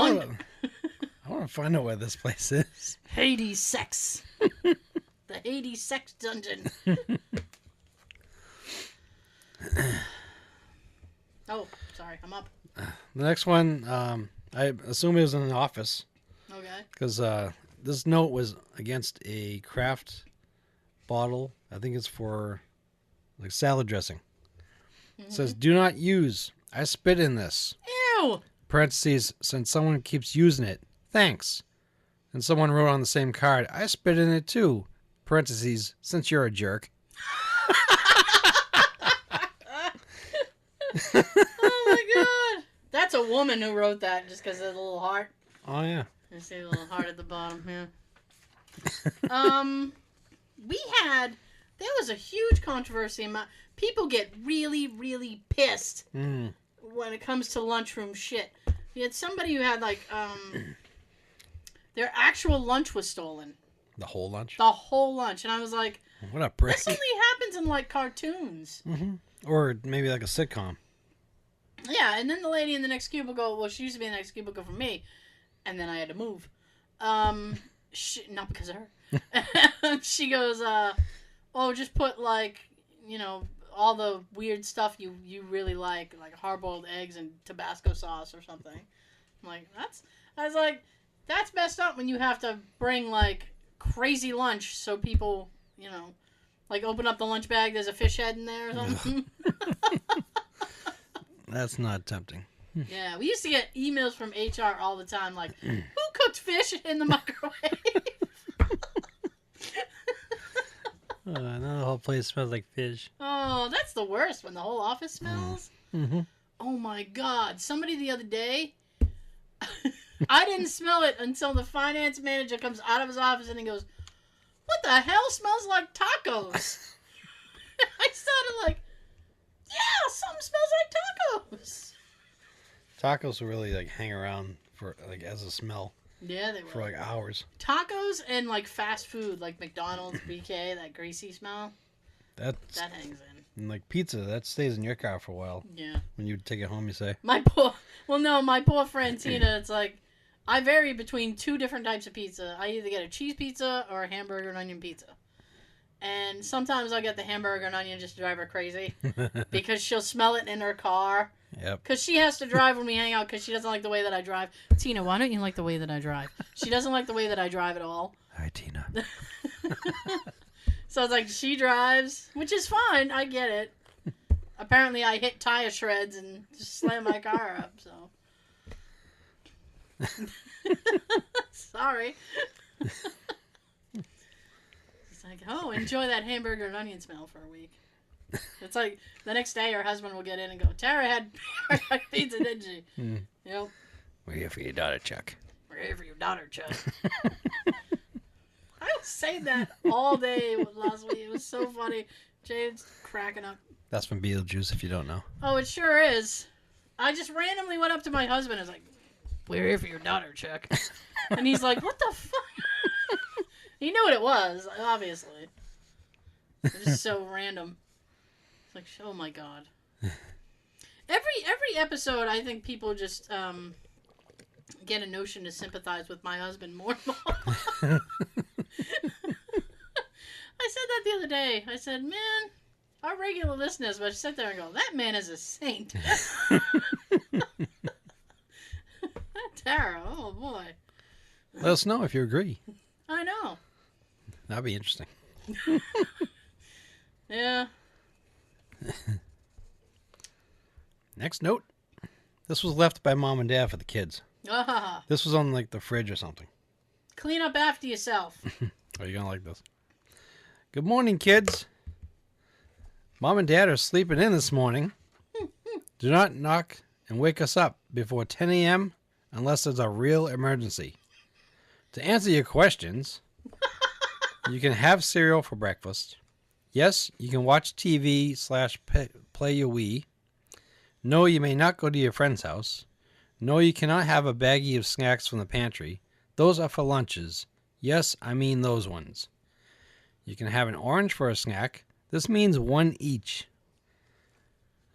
want to find out where this place is. Hades sex. The Hades sex dungeon. Oh, sorry, I'm up. The next one, I assume it was in an office. Okay. Because this note was against a craft bottle. I think it's for like salad dressing. It says, "Do not use. I spit in this." Ew. Parentheses, since someone keeps using it. Thanks. And someone wrote on the same card, "I spit in it too." Parentheses, since you're a jerk. Oh my god. That's a woman who wrote that just because of the little heart. Oh yeah. I see a little heart at the bottom, yeah. There was a huge controversy. People get really, really pissed when it comes to lunchroom shit. We had somebody who had, like, their actual lunch was stolen. The whole lunch? The whole lunch. And I was like, what a prick. this only happens in, like, cartoons. Mm-hmm. Or maybe like a sitcom. Yeah, and then the lady in the next cubicle, well, she used to be in the next cubicle for me, and then I had to move. Not because of her. She goes, oh, just put, like, all the weird stuff you really like hard-boiled eggs and Tabasco sauce or something. I'm like, that's messed up when you have to bring, like, crazy lunch so people, like, open up the lunch bag, there's a fish head in there or something. That's not tempting. Yeah, we used to get emails from HR all the time, like, who cooked fish in the microwave? Now the whole place smells like fish. Oh, that's the worst, when the whole office smells. Mm-hmm. Oh, my God. Somebody the other day, I didn't smell it until the finance manager comes out of his office and he goes, what the hell smells like tacos? I started like, yeah, something smells like tacos. Tacos will really, like, hang around for, like, as a smell. Yeah, they were. For, like, hours. Tacos and, like, fast food, like McDonald's, BK, that greasy smell. That hangs in. And, like, pizza, that stays in your car for a while. Yeah. When you take it home, you say. My poor friend Tina, it's like, I vary between two different types of pizza. I either get a cheese pizza or a hamburger and onion pizza. And sometimes I get the hamburger and onion just to drive her crazy. Because she'll smell it in her car. Yep. Because she has to drive when we hang out because she doesn't like the way that I drive. Tina, why don't you like the way that I drive? She doesn't like the way that I drive at all. Hi, Tina. So it's like she drives, which is fine. I get it. Apparently I hit tire shreds and just slam my car up, so. Sorry. It's like, oh, enjoy that hamburger and onion smell for a week. It's like the next day her husband will get in and go, Tara had pizza, didn't she? Mm. Yep. We're here for your daughter, Chuck. We're here for your daughter, Chuck. I was saying that all day last week. It was so funny. Jade's cracking up. That's from Beetlejuice, if you don't know. Oh, it sure is. I just randomly went up to my husband and was like, we're here for your daughter, Chuck. And he's like, what the fuck? He knew what it was, obviously. It was so random. It's like, oh my God. Every episode, I think people just get a notion to sympathize with my husband more and more. I said that the other day. I said, man, our regular listeners would sit there and go, that man is a saint. Tara, oh boy. Let us know if you agree. I know. That'd be interesting. Yeah. Next note. This was left by Mom and Dad for the kids. Ah. This was on, like, the fridge or something. Clean up after yourself. Oh, you're going to like this. Good morning, kids. Mom and Dad are sleeping in this morning. Do not knock and wake us up before 10 a.m. unless there's a real emergency. To answer your questions, you can have cereal for breakfast. Yes, you can watch TV / play your Wii. No, you may not go to your friend's house. No, you cannot have a baggie of snacks from the pantry. Those are for lunches. Yes, I mean those ones. You can have an orange for a snack. This means one each.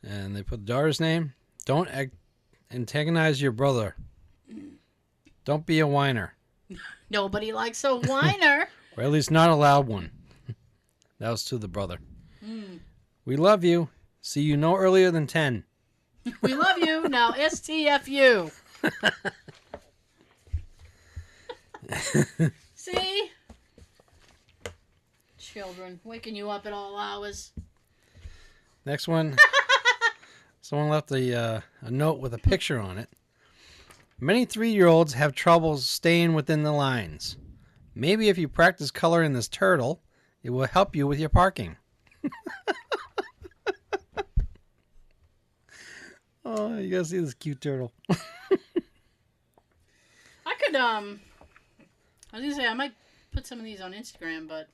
And they put the daughter's name. Don't antagonize your brother. Don't be a whiner. Nobody likes a whiner. Or at least not a loud one. That was to the brother. Mm. We love you. See you no earlier than 10. We love you. Now STFU. See? Children waking you up at all hours. Next one. Someone left a note with a picture on it. Many 3-year-olds have trouble staying within the lines. Maybe if you practice coloring this turtle, it will help you with your parking. Oh, you gotta see this cute turtle. I could, I was gonna say, I might put some of these on Instagram, but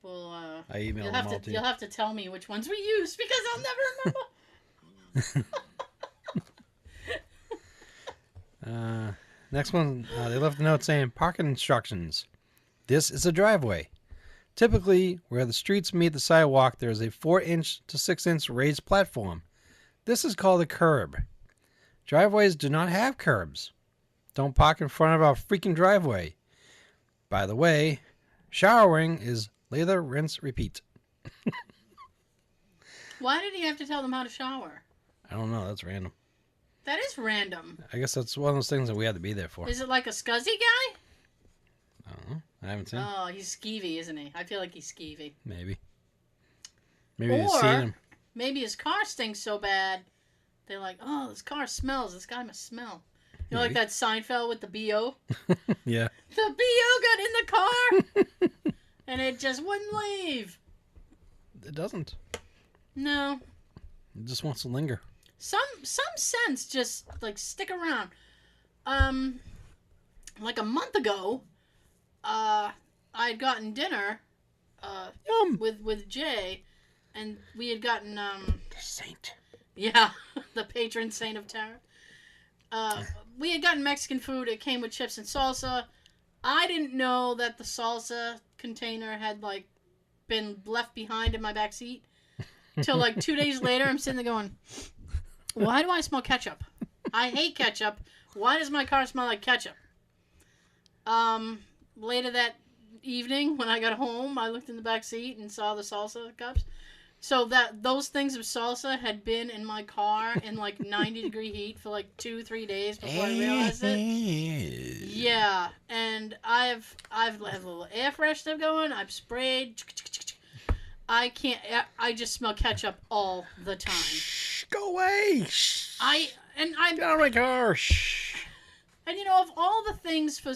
we'll, I emailed them all to you. You'll have to tell me which ones we used, because I'll never remember. Next one, they left a note saying, parking instructions. This is a driveway. Typically, where the streets meet the sidewalk, there is a 4-inch to 6-inch raised platform. This is called a curb. Driveways do not have curbs. Don't park in front of our freaking driveway. By the way, showering is lather, rinse, repeat. Why did he have to tell them how to shower? I don't know. That's random. That is random. I guess that's one of those things that we had to be there for. Is it like a scuzzy guy? I don't know. I haven't seen. Oh, he's skeevy, isn't he? I feel like he's skeevy. Maybe. Maybe they've seen him. Maybe his car stinks so bad, they're like, oh, this car smells. This guy must smell. You know, like that Seinfeld with the B.O.? Yeah. The B.O. got in the car, and it just wouldn't leave. It doesn't. No. It just wants to linger. Some sense just, like, stick around. Like a month ago, I had gotten dinner Yum. with Jay, and we had gotten The saint. yeah, the patron saint of terror. We had gotten Mexican food. It came with chips and salsa. I didn't know that the salsa container had like been left behind in my back seat till like 2 days later. I'm sitting there going, why do I smell ketchup? I hate ketchup. Why does my car smell like ketchup? Later that evening when I got home, I looked in the back seat and saw the salsa cups. So those things of salsa had been in my car in like 90-degree heat for like 2-3 days before I realized it. Yeah, and I've had a little air freshener going. I've sprayed. I can't. I just smell ketchup all the time. Shh, go away. I'm Get out of my car. Shh. And you know, of all the things for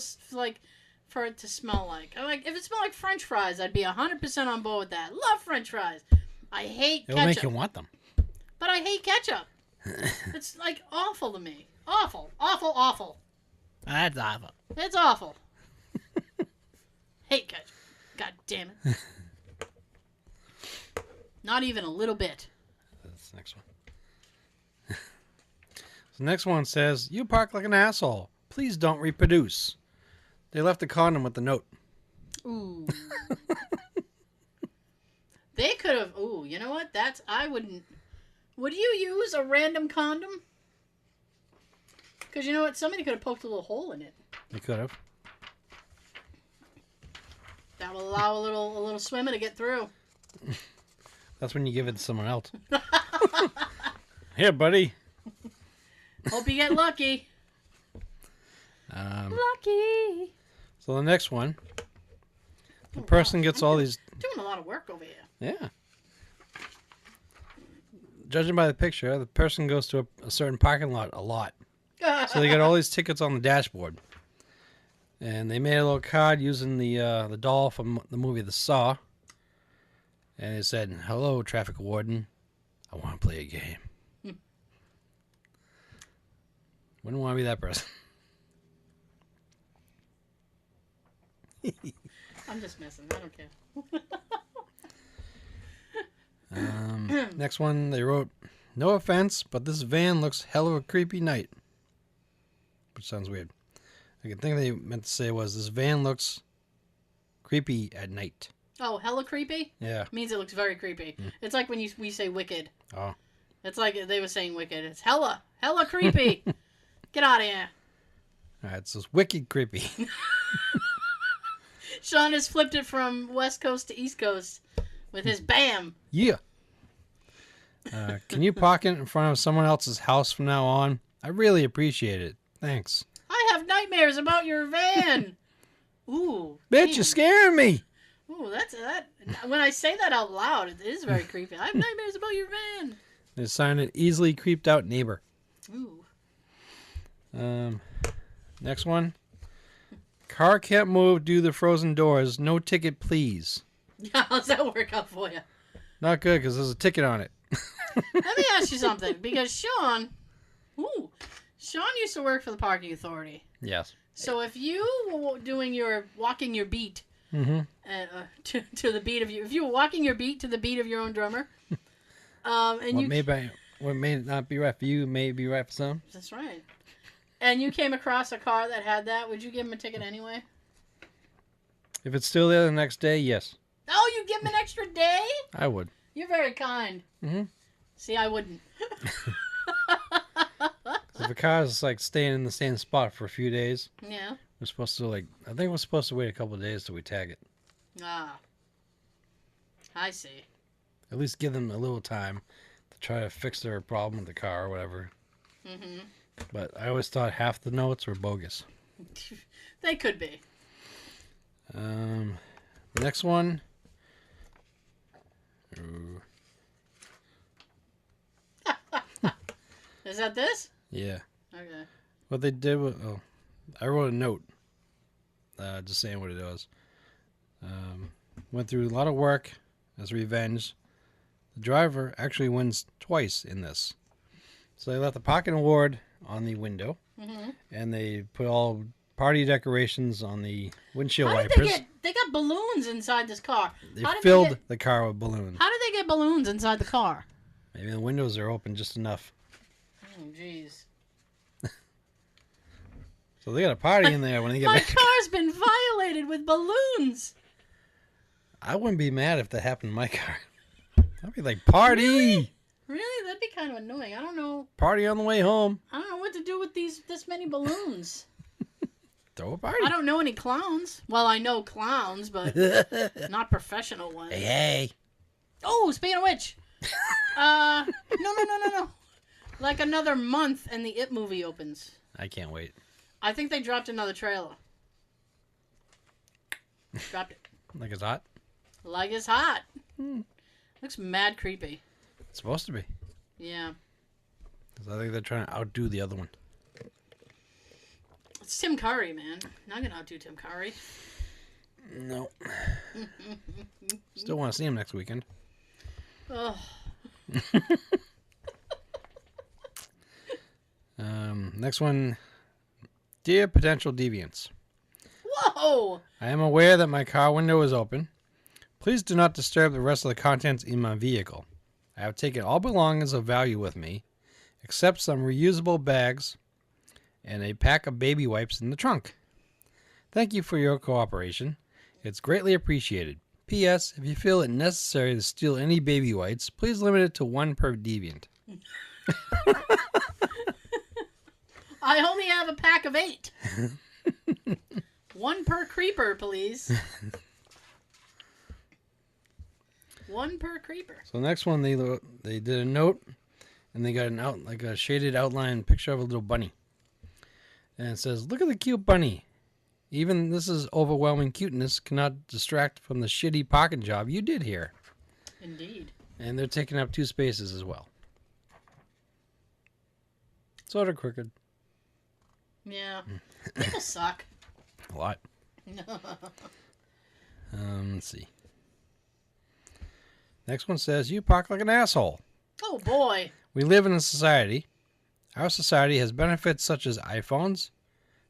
it to smell like if it smelled like French fries, I'd be 100% on board with that. Love French fries. I hate ketchup. It'll make you want them. But I hate ketchup. It's like awful to me. Awful. Awful, awful. That's awful. It's awful. Hate ketchup. God damn it. Not even a little bit. That's the next one. So the next one says, you park like an asshole. Please don't reproduce. They left a condom with the note. Ooh. They could have. Ooh, you know what? I wouldn't. Would you use a random condom? Because you know what? Somebody could have poked a little hole in it. They could have. That will allow a little swimmer to get through. That's when you give it to someone else. Here, buddy. Hope you get lucky. Lucky. So the next one, the person gets all these. Doing a lot of work over here. Yeah. Judging by the picture, the person goes to a certain parking lot a lot. So they got all these tickets on the dashboard. And they made a little card using the doll from the movie The Saw. And it said, hello, traffic warden. I want to play a game. Wouldn't want to be that person. I'm just messing. I don't care. Next one, they wrote, no offense, but this van looks hell of a creepy night. Which sounds weird. I think they meant to say was, this van looks creepy at night. Oh, hella creepy? Yeah. Means it looks very creepy. It's like when we say wicked. Oh. It's like they were saying wicked. It's hella creepy. Get out of here. All right, so it's wicked creepy. Sean has flipped it from West Coast to East Coast with his BAM. Yeah. Can you park it in front of someone else's house from now on? I really appreciate it. Thanks. I have nightmares about your van. Ooh. Bitch, damn. you're scaring me. Ooh, that. When I say that out loud, it is very creepy. I have nightmares about your van. They signed an easily creeped out neighbor. Ooh. Next one. Car can't move due to the frozen doors. No ticket, please. Yeah, how's that work out for you? Not good because there's a ticket on it. Let me ask you something, because Sean used to work for the parking authority. Yes. So if you were walking your beat Mm-hmm. to the beat of if you were walking your beat to the beat of your own drummer, and what may not be right for you may be right for some. That's right. And you came across a car that had that, would you give him a ticket anyway? If it's still there the next day, yes. Oh, you give him an extra day? I would. You're very kind. Mm-hmm. See, I wouldn't. If the car's like staying in the same spot for a few days, Yeah. we're supposed to I think we're supposed to wait a couple of days till we tag it. Ah. I see. At least give them a little time to try to fix their problem with the car or whatever. Mm-hmm. But I always thought half the notes were bogus. They could be. The next one. Ooh. Is that this? Yeah. Okay. What they did was, I wrote a note, just saying what it was. Went through a lot of work as revenge. The driver actually wins twice in this. So they left the pocket award on the window, and they put all party decorations on the windshield wipers. They got balloons inside this car. They filled the car with balloons. How did they get balloons inside the car? Maybe the windows are open just enough. Oh, jeez. So they got a party in there when they get My back. car's been violated with balloons. I wouldn't be mad if that happened in my car. I'd be like, party! Really? That'd be kind of annoying. I don't know. Party on the way home. I don't know what to do with this many balloons. Throw a party. I don't know any clowns. Well, I know clowns, but not professional ones. Hey. Oh, speaking of which, no. Like another month, and the It movie opens. I can't wait. I think they dropped another trailer. Dropped it. Like it's hot? Like it's hot. Looks mad creepy. It's supposed to be. Yeah. 'Cause I think they're trying to outdo the other one. It's Tim Curry, man. Not gonna outdo Tim Curry. No. Still want to see him next weekend. Ugh. Next one. Dear potential deviants. Whoa! I am aware that my car window is open. Please do not disturb the rest of the contents in my vehicle. I have taken all belongings of value with me, except some reusable bags and a pack of baby wipes in the trunk. Thank you for your cooperation. It's greatly appreciated. P.S. If you feel it necessary to steal any baby wipes, please limit it to one per deviant. I only have a pack of 8. One per creeper, please. One per creeper. So next one, they did a note, and they got a shaded outline picture of a little bunny, and it says, "Look at the cute bunny. Even this is overwhelming cuteness cannot distract from the shitty pocket job you did here." Indeed. And they're taking up 2 spaces as well. Sort of crooked. Yeah. People suck. A lot. Let's see. Next one says, "You park like an asshole." Oh, boy. We live in a society. Our society has benefits such as iPhones,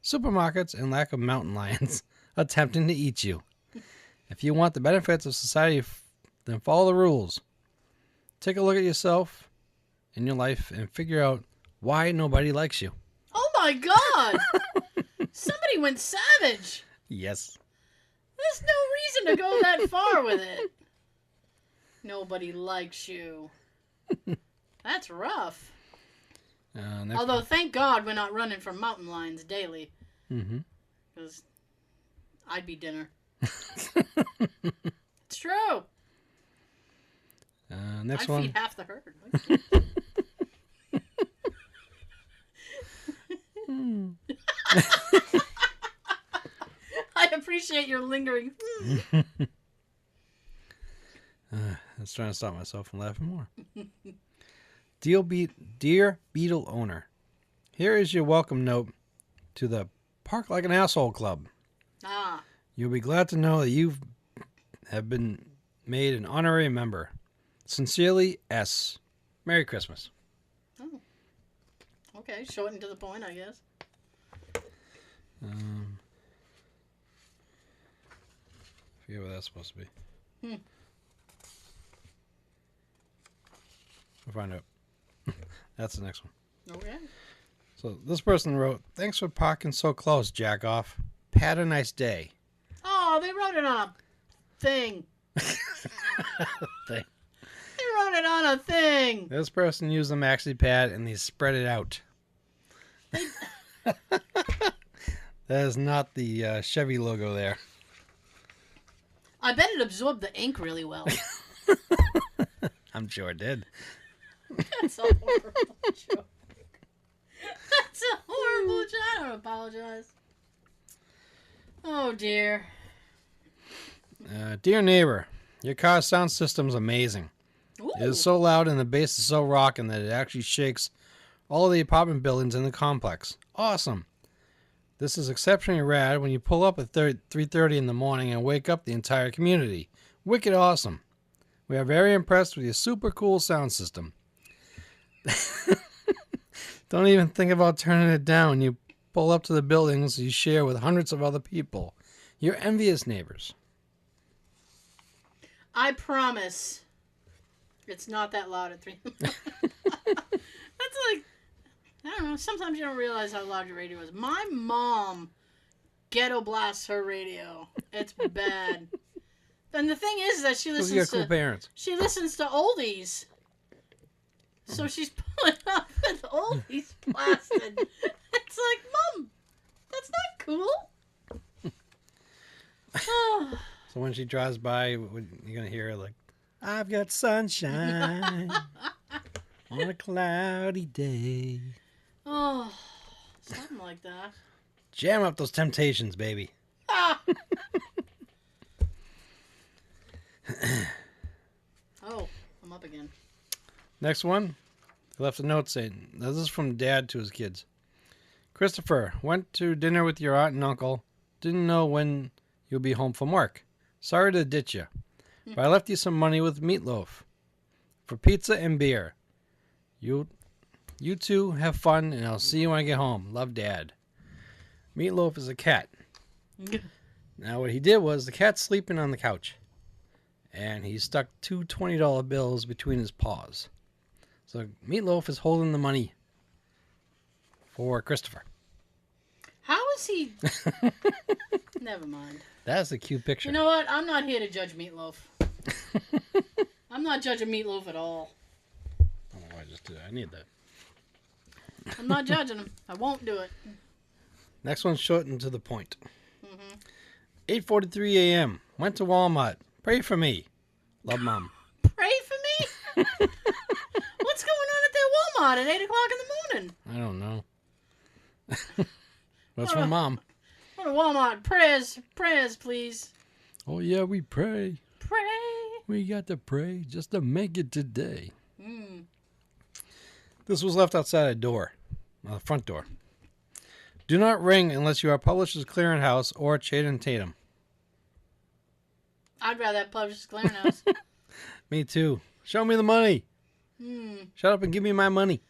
supermarkets, and lack of mountain lions attempting to eat you. If you want the benefits of society, then follow the rules. Take a look at yourself and your life and figure out why nobody likes you. Oh, my God. Somebody went savage. Yes. There's no reason to go that far with it. Nobody likes you. That's rough. Although, thank God we're not running from mountain lions daily. Mm-hmm. Because I'd be dinner. It's true. Next I'd one. feed half the herd. I appreciate your lingering. I was trying to stop myself from laughing more. Dear Beetle owner, here is your welcome note to the Park Like an Asshole Club. Ah. You'll be glad to know that you have been made an honorary member. Sincerely, S. Merry Christmas. Oh. Okay, short and to the point, I guess. I forget what that's supposed to be. We'll find out. That's the next one. Okay. So this person wrote, "Thanks for parking so close, jack off. Had a nice day." Oh, they wrote it on a thing. Thing. They wrote it on a thing. This person used a maxi pad and they spread it out. That is not the Chevy logo there. I bet it absorbed the ink really well. I'm sure it did. That's a horrible joke. That's a horrible joke. I don't apologize. Oh, dear. Dear neighbor, your car's sound system's amazing. Ooh. It is so loud and the bass is so rocking that it actually shakes all the apartment buildings in the complex. Awesome. This is exceptionally rad when you pull up at 3:30 in the morning and wake up the entire community. Wicked awesome. We are very impressed with your super cool sound system. Don't even think about turning it down when you pull up to the buildings you share with hundreds of other people. You're envious neighbors. I promise it's not that loud at 3. That's like, I don't know, sometimes you don't realize how loud your radio is. My mom ghetto blasts her radio. It's bad. And the thing is that she Those are your listens cool to parents. she listens to oldies. So she's pulling up with oldies blasted. It's like, Mom, that's not cool. Oh. So when she drives by, you're going to hear her like, I've got sunshine on a cloudy day. Oh, something like that. Jam up those Temptations, baby. Ah. Oh, I'm up again. Next one, he left a note saying, this is from Dad to his kids. Christopher, went to dinner with your aunt and uncle. Didn't know when you'll be home from work. Sorry to ditch you, but I left you some money with Meatloaf for pizza and beer. You two have fun, and I'll see you when I get home. Love, Dad. Meatloaf is a cat. Now what he did was the cat's sleeping on the couch, and he stuck two $20 bills between his paws. So Meatloaf is holding the money for Christopher. How is he? Never mind. That's a cute picture. You know what? I'm not here to judge Meatloaf. I'm not judging Meatloaf at all. I don't know why I just did that. I need that. I'm not judging him. I won't do it. Next one's short and to the point. 8:43 a.m. Went to Walmart. Pray for me. Love, Mom. Pray for me? What's going on at that Walmart at 8 o'clock in the morning? I don't know. That's from Mom. Go to Walmart. Prayers, please. Oh, yeah, we pray. Pray. We got to pray just to make it today. Mm. This was left outside a door, the front door. Do not ring unless you are Publishers Clearinghouse or Channing Tatum. I'd rather have Publishers Clearinghouse. Me too. Show me the money. Shut up and give me my money.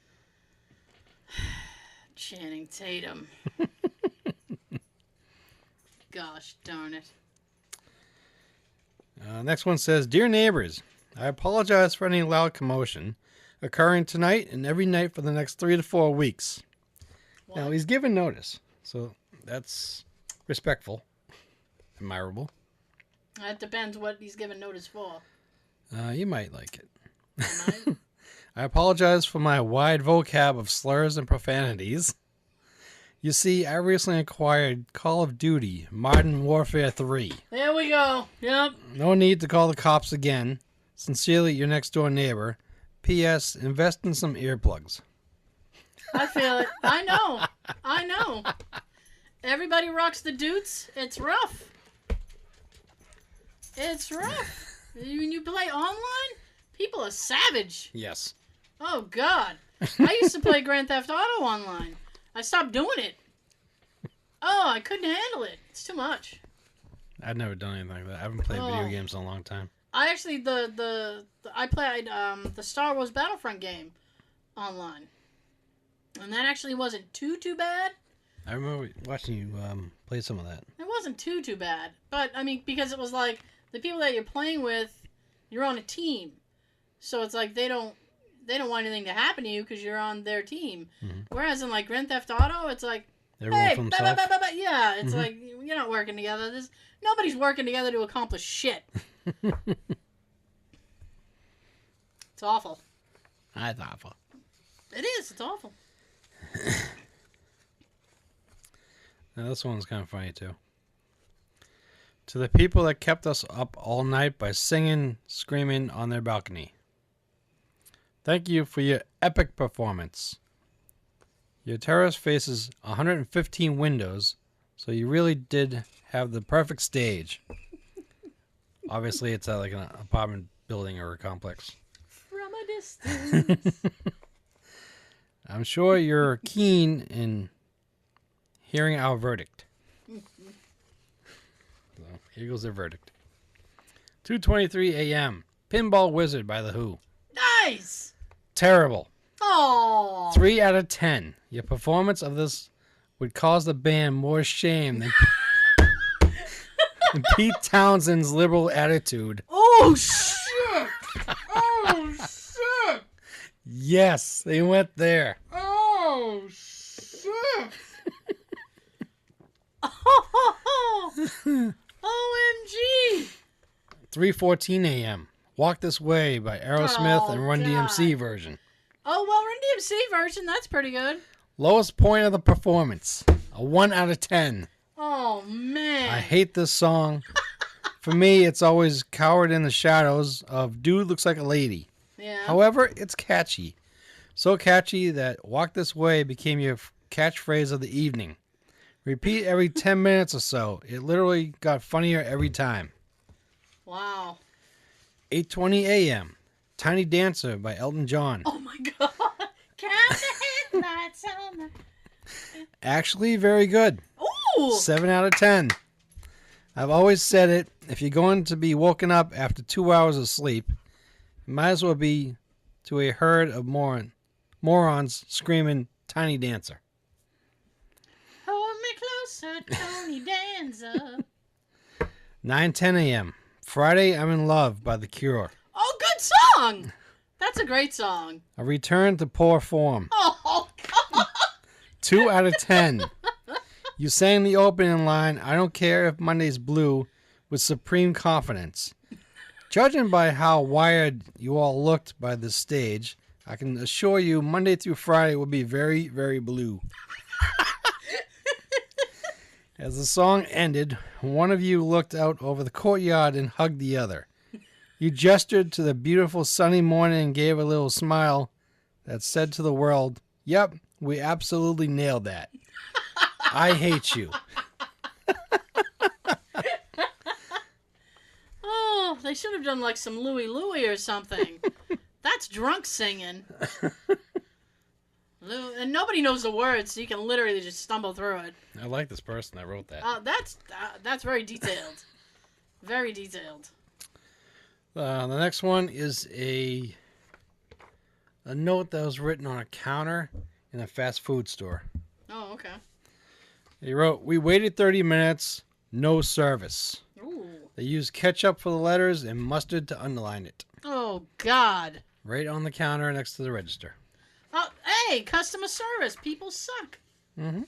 Channing Tatum. Gosh darn it. Next one says, Dear neighbors, I apologize for any loud commotion occurring tonight and every night for the next 3 to 4 weeks. What? Now, he's given notice, so that's respectful, admirable. That depends what he's given notice for. You might like it. Am I? I apologize for my wide vocab of slurs and profanities. You see, I recently acquired Call of Duty Modern Warfare 3. There we go. Yep. No need to call the cops again. Sincerely, your next door neighbor. P.S. Invest in some earplugs. I feel it. I know. Everybody rocks the Dutes. It's rough. It's rough. When you play online, people are savage. Yes. Oh, God. I used to play Grand Theft Auto online. I stopped doing it. Oh, I couldn't handle it. It's too much. I've never done anything like that. I haven't played video games in a long time. I actually I played the Star Wars Battlefront game online, and that actually wasn't too bad. I remember watching you play some of that. It wasn't too bad, but I mean, because it was like the people that you're playing with, you're on a team, so it's like they don't want anything to happen to you because you're on their team. Mm-hmm. Whereas in like Grand Theft Auto, it's like, everyone hey, for himself. Yeah, it's like you're not working together. Nobody's working together to accomplish shit. It's awful. That's awful. It is. It's awful. Now this one's kind of funny too. To the people that kept us up all night by singing, screaming on their balcony. Thank you for your epic performance. Your terrace faces 115 windows, so you really did have the perfect stage. Obviously, it's like an apartment building or a complex. From a distance. I'm sure you're keen in hearing our verdict. So here goes their verdict. 2:23 a.m. Pinball Wizard by The Who. Nice. Terrible. Oh. 3 out of 10. Your performance of this would cause the band more shame than Pete Townshend's liberal attitude. Oh, shit. Oh, shit. Yes, they went there. Oh, shit. Oh, OMG. 3:14 a.m. Walk This Way by Aerosmith and Run God. DMC version. Oh, well, Run DMC version, that's pretty good. Lowest point of the performance. A 1 out of 10. Oh, man. I hate this song. For me, it's always cowered in the shadows of Dude Looks Like a Lady. Yeah. However, it's catchy. So catchy that Walk This Way became your catchphrase of the evening. Repeat every 10 minutes or so. It literally got funnier every time. Wow. 8:20 a.m. Tiny Dancer by Elton John. Oh, my God. Count the headlights on the... Actually, very good. Ooh. 7 out of 10. I've always said it. If you're going to be woken up after 2 hours of sleep, it might as well be to a herd of morons screaming Tiny Dancer. Hold me closer, Tony Danza. 9:10 a.m. Friday I'm in Love by The Cure. Oh, good song. That's a great song. A return to poor form. Oh, God. 2 out of 10. You sang the opening line, I Don't Care If Monday's Blue, with supreme confidence. Judging by how wired you all looked by this stage, I can assure you Monday through Friday will be very, very blue. As the song ended, one of you looked out over the courtyard and hugged the other. You gestured to the beautiful sunny morning and gave a little smile that said to the world, yep, we absolutely nailed that. I hate you. Oh, they should have done like some Louie Louie or something. That's drunk singing. And nobody knows the words, so you can literally just stumble through it. I like this person that wrote that. That's very detailed. Very detailed. The next one is a note that was written on a counter in a fast food store. Oh, okay. He wrote, we waited 30 minutes, no service. Ooh. They used ketchup for the letters and mustard to underline it. Oh, God. Right on the counter next to the register. Oh, hey, customer service. People suck. Mm-hmm.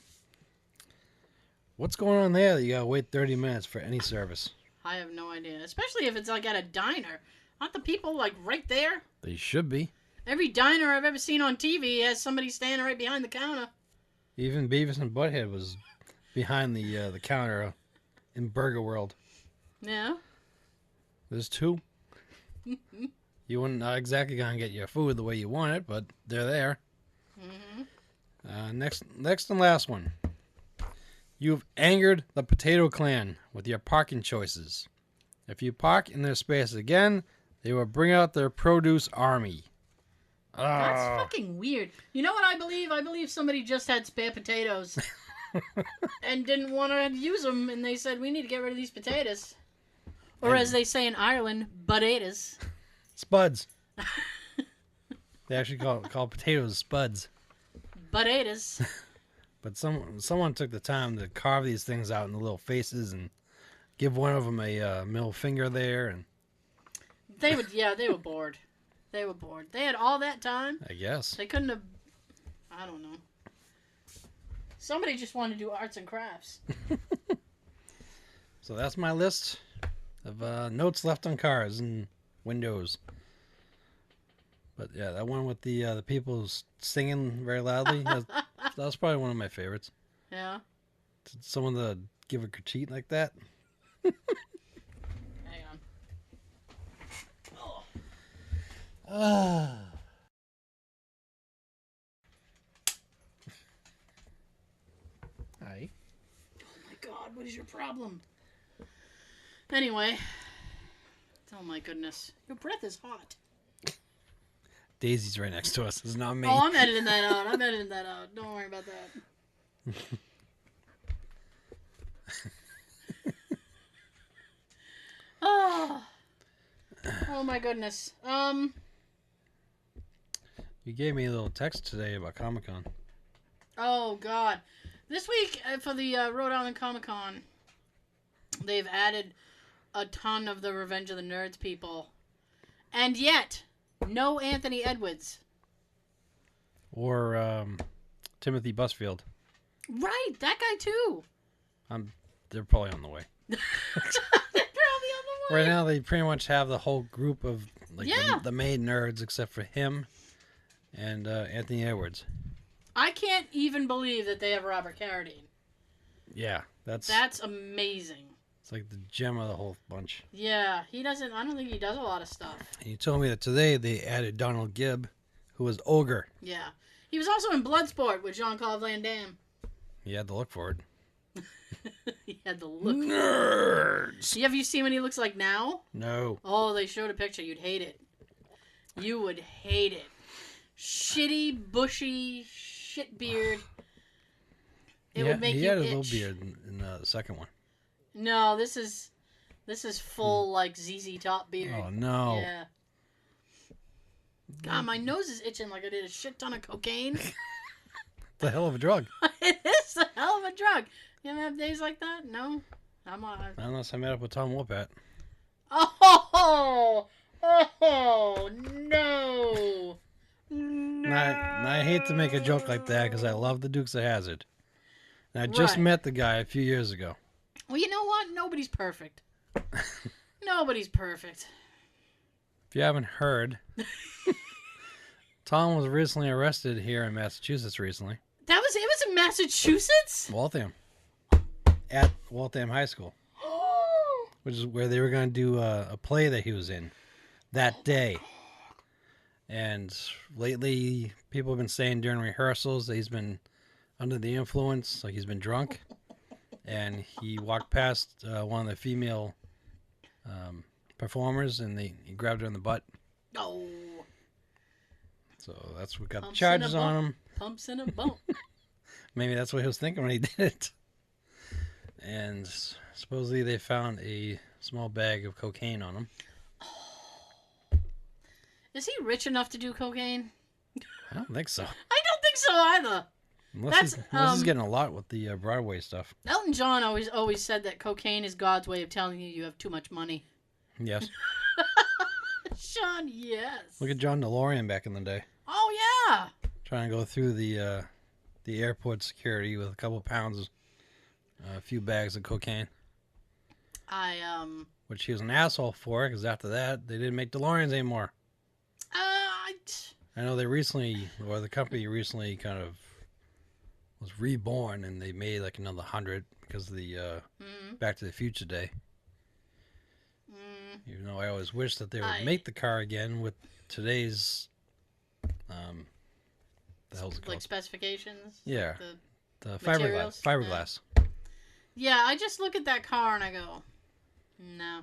What's going on there that you gotta wait 30 minutes for any service? I have no idea. Especially if it's like at a diner. Aren't the people like right there? They should be. Every diner I've ever seen on TV has somebody standing right behind the counter. Even Beavis and Butthead was behind the counter in Burger World. Yeah. There's two. You wouldn't not exactly gonna get your food the way you want it, but they're there. Mm-hmm. Next and last one. You've angered the Potato Clan with your parking choices. If you park in their space again, they will bring out their produce army. That's fucking weird. You know what I believe? I believe somebody just had spare potatoes and didn't want to use them, and they said, we need to get rid of these potatoes. Or as they say in Ireland, potatoes. Spuds. They actually call potatoes spuds. Potatoes. But someone took the time to carve these things out in the little faces and give one of them a middle finger there. And they were bored. They were bored. They had all that time. I guess. They couldn't have, I don't know. Somebody just wanted to do arts and crafts. So that's my list of notes left on cars and windows. But yeah, that one with the people singing very loudly, that was probably one of my favorites. Yeah. Someone to give a critique like that. Hang on. Ah. Hi. Oh my God, what is your problem? Anyway. Oh my goodness. Your breath is hot. Daisy's right next to us. It's not me. Oh, I'm editing that out. Don't worry about that. Oh my goodness. You gave me a little text today about Comic-Con. Oh God. This week for the Rhode Island Comic Con, they've added a ton of the Revenge of the Nerds people. And yet, no Anthony Edwards. Or Timothy Busfield. Right, that guy too. They're probably on the way. They're probably on the way. Right now, they pretty much have the whole group of the main nerds, except for him and Anthony Edwards. I can't even believe that they have Robert Carradine. Yeah, that's amazing. It's like the gem of the whole bunch. Yeah, I don't think he does a lot of stuff. And you told me that today they added Donald Gibb, who was Ogre. Yeah. He was also in Bloodsport with Jean-Claude Van Damme. You had to look for it. He had to look Nerds! Have you seen what he looks like now? No. Oh, they showed a picture. You'd hate it. You would hate it. Shitty, bushy, shit beard. It would make he you had a itch. little beard in the second one. No, this is full like ZZ Top beard. Oh no. Yeah. God, my nose is itching like I did a shit ton of cocaine. It's a hell of a drug. It is a hell of a drug. You ever have days like that? No? I'm on. Unless I met up with Tom Wopat. Oh no. No. I hate to make a joke like that because I love the Dukes of Hazzard. And I just met the guy a few years ago. Well, you know what? Nobody's perfect. Nobody's perfect. If you haven't heard, Tom was recently arrested here in Massachusetts recently. It was in Massachusetts? Waltham. At Waltham High School. Which is where they were going to do a play that he was in that day. And lately, people have been saying during rehearsals that he's been under the influence, like he's been drunk. And he walked past one of the female performers, and he grabbed her in the butt. Oh. So that's what got the charges on him. Pumps in a bump. Maybe that's what he was thinking when he did it. And supposedly they found a small bag of cocaine on him. Is he rich enough to do cocaine? I don't think so. I don't think so either. Unless he's getting a lot with the Broadway stuff. Elton John always said that cocaine is God's way of telling you have too much money. Yes. Sean, yes. Look at John DeLorean back in the day. Oh, yeah. Trying to go through the airport security with a couple pounds, a few bags of cocaine. Which he was an asshole for, because after that, they didn't make DeLoreans anymore. I know the company recently kind of was reborn, and they made like another 100 because of the Back to the Future Day. Even though I always wish that they would make the car again with today's, the hell's it called? Like specifications? Yeah. The The fiberglass. Yeah, I just look at that car and I go, no.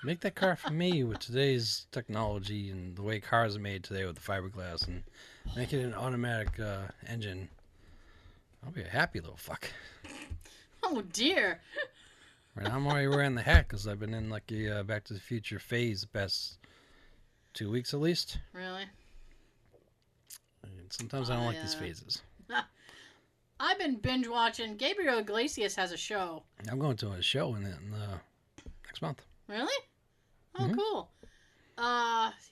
Make that car for me with today's technology and the way cars are made today with the fiberglass, and make it an automatic engine. I'll be a happy little fuck. Oh, dear. Right now I'm already wearing the hat because I've been in like a Back to the Future phase the past 2 weeks at least. Really? And sometimes I don't like these phases. I've been binge watching. Gabriel Iglesias has a show. I'm going to a show in next month. Really? Oh, cool.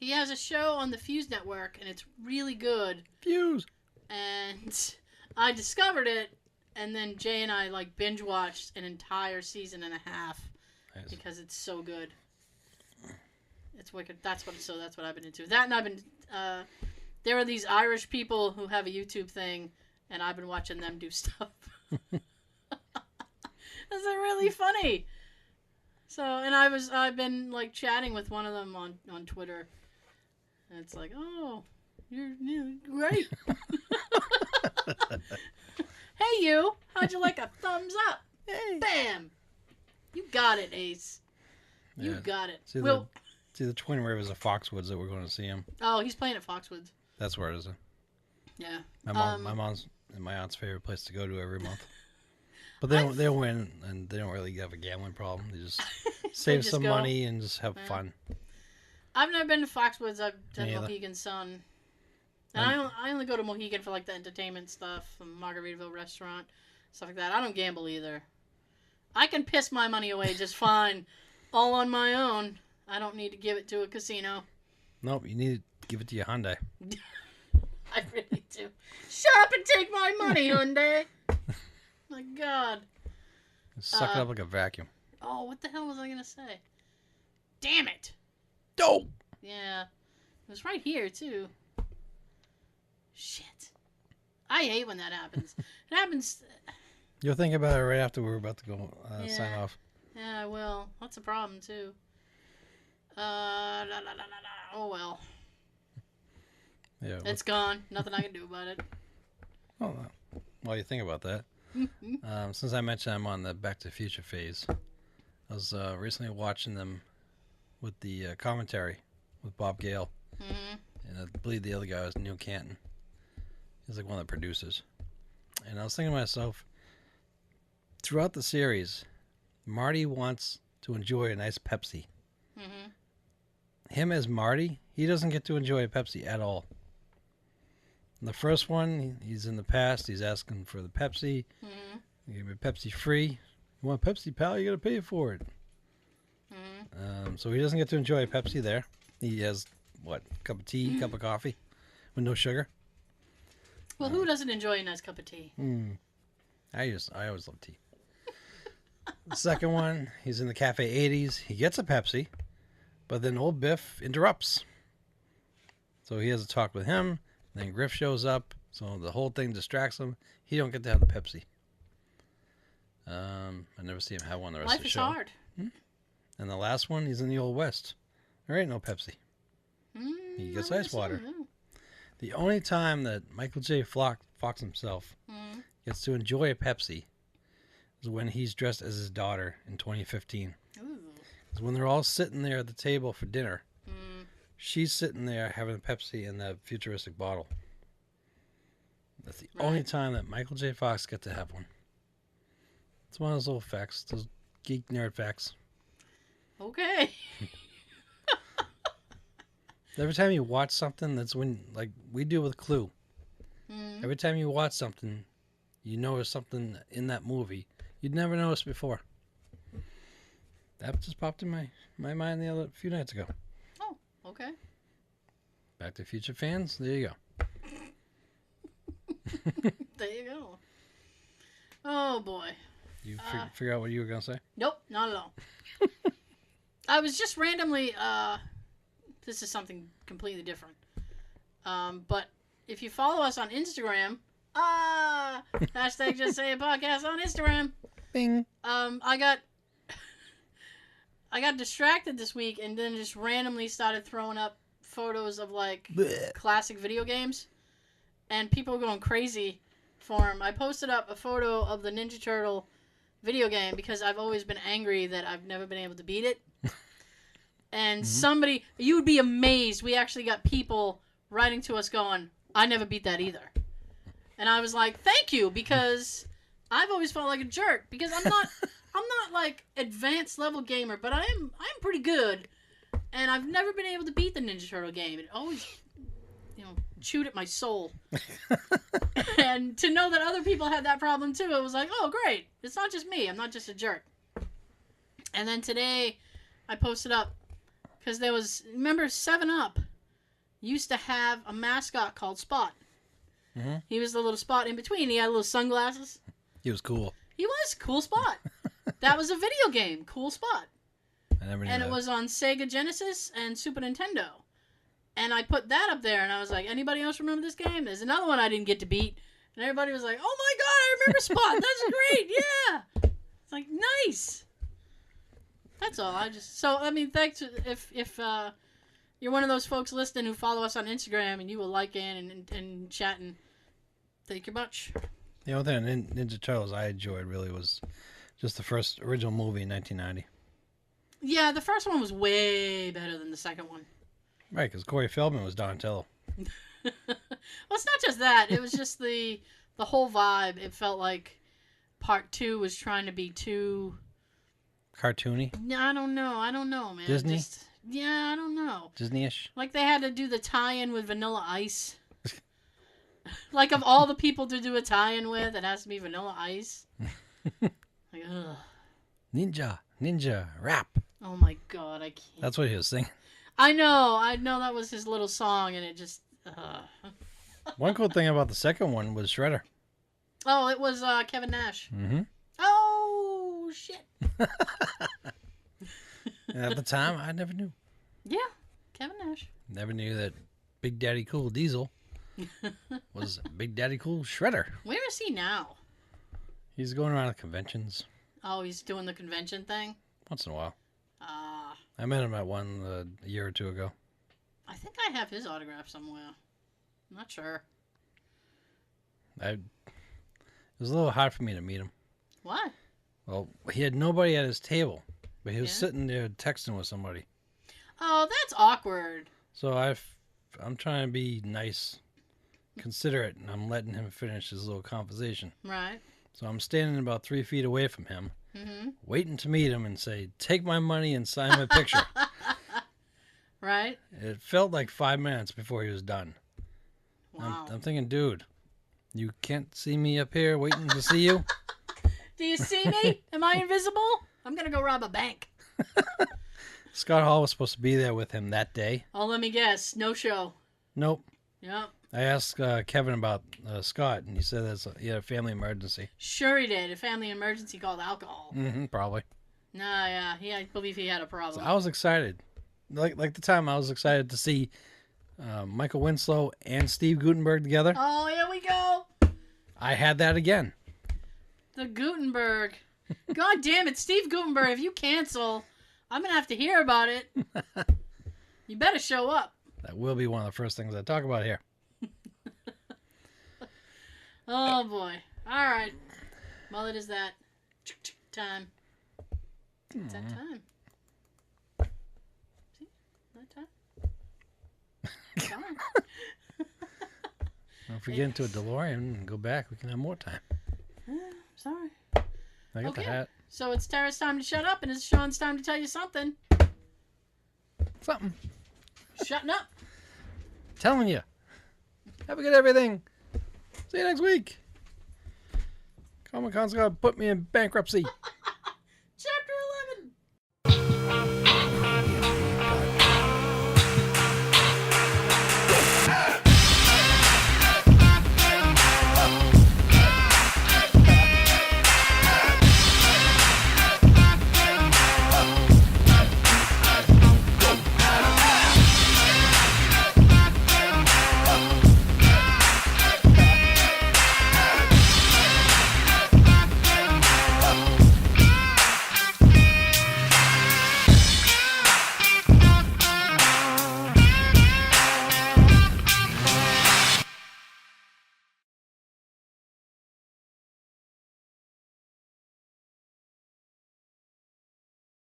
He has a show on the Fuse Network, and it's really good. Fuse. And I discovered it, and then Jay and I binge watched an entire season and a half because it's so good. It's wicked. That's what I've been into. That, and I've been. There are these Irish people who have a YouTube thing, and I've been watching them do stuff. That's really funny. So, and I've been chatting with one of them on Twitter, and it's like, oh, you're great. Hey, you. How'd you like a thumbs up? Hey. Bam. You got it, Ace. You Yeah. got it. See the Twin Rivers of Foxwoods that we're going to see him. Oh, he's playing at Foxwoods. That's where it is. Yeah. My mom's and my aunt's favorite place to go to every month. But they win, and they don't really have a gambling problem. They just save some money and just have fun. I've never been to Foxwoods. I've done Mohegan Sun. And I only go to Mohegan for like the entertainment stuff, the Margaritaville restaurant, stuff like that. I don't gamble either. I can piss my money away just fine, all on my own. I don't need to give it to a casino. Nope, you need to give it to your Hyundai. I really do. Shut up and take my money, Hyundai. My God. Suck it up like a vacuum. Oh, what the hell was I gonna say? Damn it. No. Yeah, it was right here too. Shit. I hate when that happens. It happens. You'll think about it right after we're about to go sign off. Yeah, I will. That's a problem too. Oh well. Yeah. It's gone. Nothing I can do about it. Oh, while you think about that, since I mentioned I'm on the Back to the Future phase, I was recently watching them with the commentary with Bob Gale, and I believe the other guy was Neil Canton. He's like one of the producers. And I was thinking to myself, throughout the series, Marty wants to enjoy a nice Pepsi. Him as Marty, he doesn't get to enjoy a Pepsi at all. In the first one, he's in the past. He's asking for the Pepsi. They give me Pepsi free. You want Pepsi, pal? You got to pay for it. So he doesn't get to enjoy a Pepsi there. He has, what, a cup of tea, cup of coffee with no sugar. Well, who doesn't enjoy a nice cup of tea? I always love tea. The second one, he's in the Cafe 80s. He gets a Pepsi, but then old Biff interrupts. So he has a talk with him. Then Griff shows up, so the whole thing distracts him. He don't get to have the Pepsi. I never see him have one the rest of the show. Life is hard. And the last one, he's in the Old West. There ain't no Pepsi. He gets ice water. The only time that Michael J. Fox himself gets to enjoy a Pepsi is when he's dressed as his daughter in 2015. It's when they're all sitting there at the table for dinner. She's sitting there having a Pepsi in that futuristic bottle. That's the only time that Michael J. Fox gets to have one. It's one of those little facts, those geek nerd facts. Okay. Every time you watch something, that's when, like we do with Clue. Every time you watch something, you notice something in that movie you'd never noticed before. That just popped in my mind a few nights ago. Oh, okay. Back to the Future fans, there you go. There you go. Oh, boy. You figure out what you were going to say? Nope, not at all. I was just randomly, this is something completely different. But if you follow us on Instagram, hashtag Just Say It Podcast on Instagram. Bing. I got distracted this week and then just randomly started throwing up photos of like classic video games, and people were going crazy for them. I posted up a photo of the Ninja Turtle video game because I've always been angry that I've never been able to beat it. And somebody, you would be amazed, we actually got people writing to us going, I never beat that either. And I was like, thank you, because I've always felt like a jerk, because I'm not like advanced level gamer, but I'm pretty good, and I've never been able to beat the Ninja Turtle game. It always, chewed at my soul. And to know that other people had that problem too, it was like, oh great, it's not just me, I'm not just a jerk. And then today I posted up, because there was, remember 7-Up used to have a mascot called Spot. He was the little spot in between. He had little sunglasses. He was cool. He was cool Spot. That was a video game, Cool Spot. I never knew and that. It was on Sega Genesis and Super Nintendo. And I put that up there, and I was like, anybody else remember this game? There's another one I didn't get to beat. And everybody was like, oh my god, I remember Spot. That's great, yeah. It's like, nice. That's all. Thanks if you're one of those folks listening who follow us on Instagram and you were liking and chatting. Thank you much. The only thing Ninja Turtles I enjoyed really was just the first original movie in 1990. Yeah, the first one was way better than the second one. Right, because Corey Feldman was Donatello. Well, it's not just that. It was just the whole vibe. It felt like part 2 was trying to be too... Cartoony? I don't know, man. Disney? I don't know. Disney-ish? Like they had to do the tie-in with Vanilla Ice. Like of all the people to do a tie-in with, it has to be Vanilla Ice. Like, ugh. Ninja, rap. Oh my god, I can't. That's what he was singing. I know that was his little song, and it just... One cool thing about the second one was Shredder. Oh, it was Kevin Nash. Mm-hmm. Oh, shit. And at the time, I never knew. Yeah, Kevin Nash. Never knew that Big Daddy Cool Diesel was Big Daddy Cool Shredder. Where is he now? He's going around to conventions. Oh, he's doing the convention thing? Once in a while. I met him at one a year or two ago. I think I have his autograph somewhere. I'm not sure. It was a little hard for me to meet him. Why? Well, he had nobody at his table, but he was sitting there texting with somebody. Oh, that's awkward. So I'm trying to be nice, considerate, and I'm letting him finish his little conversation. Right. So I'm standing about 3 feet away from him, waiting to meet him and say, "Take my money and sign my picture." Right. It felt like 5 minutes before he was done. Wow. I'm thinking, dude, you can't see me up here waiting to see you? Do you see me? Am I invisible? I'm going to go rob a bank. Scott Hall was supposed to be there with him that day. Oh, let me guess. No show. Nope. Yep. I asked Kevin about Scott, and he said he had a family emergency. Sure he did. A family emergency called alcohol. Mm-hmm, probably. Nah, yeah. I believe he had a problem. So I was excited. Like the time I was excited to see Michael Winslow and Steve Guttenberg together. Oh, here we go. I had that again. The Gutenberg. God damn it, Steve Gutenberg, if you cancel, I'm going to have to hear about it. You better show up. That will be one of the first things I talk about here. Oh, boy. All right. Well, it is that time. It's that time. See? That time. Come on. If we get into a DeLorean and go back, we can have more time. Sorry. I got the hat. So it's Tara's time to shut up, and it's Sean's time to tell you something. Something. Shutting up. Telling you. Have a good everything. See you next week. Comic-Con's gonna put me in bankruptcy.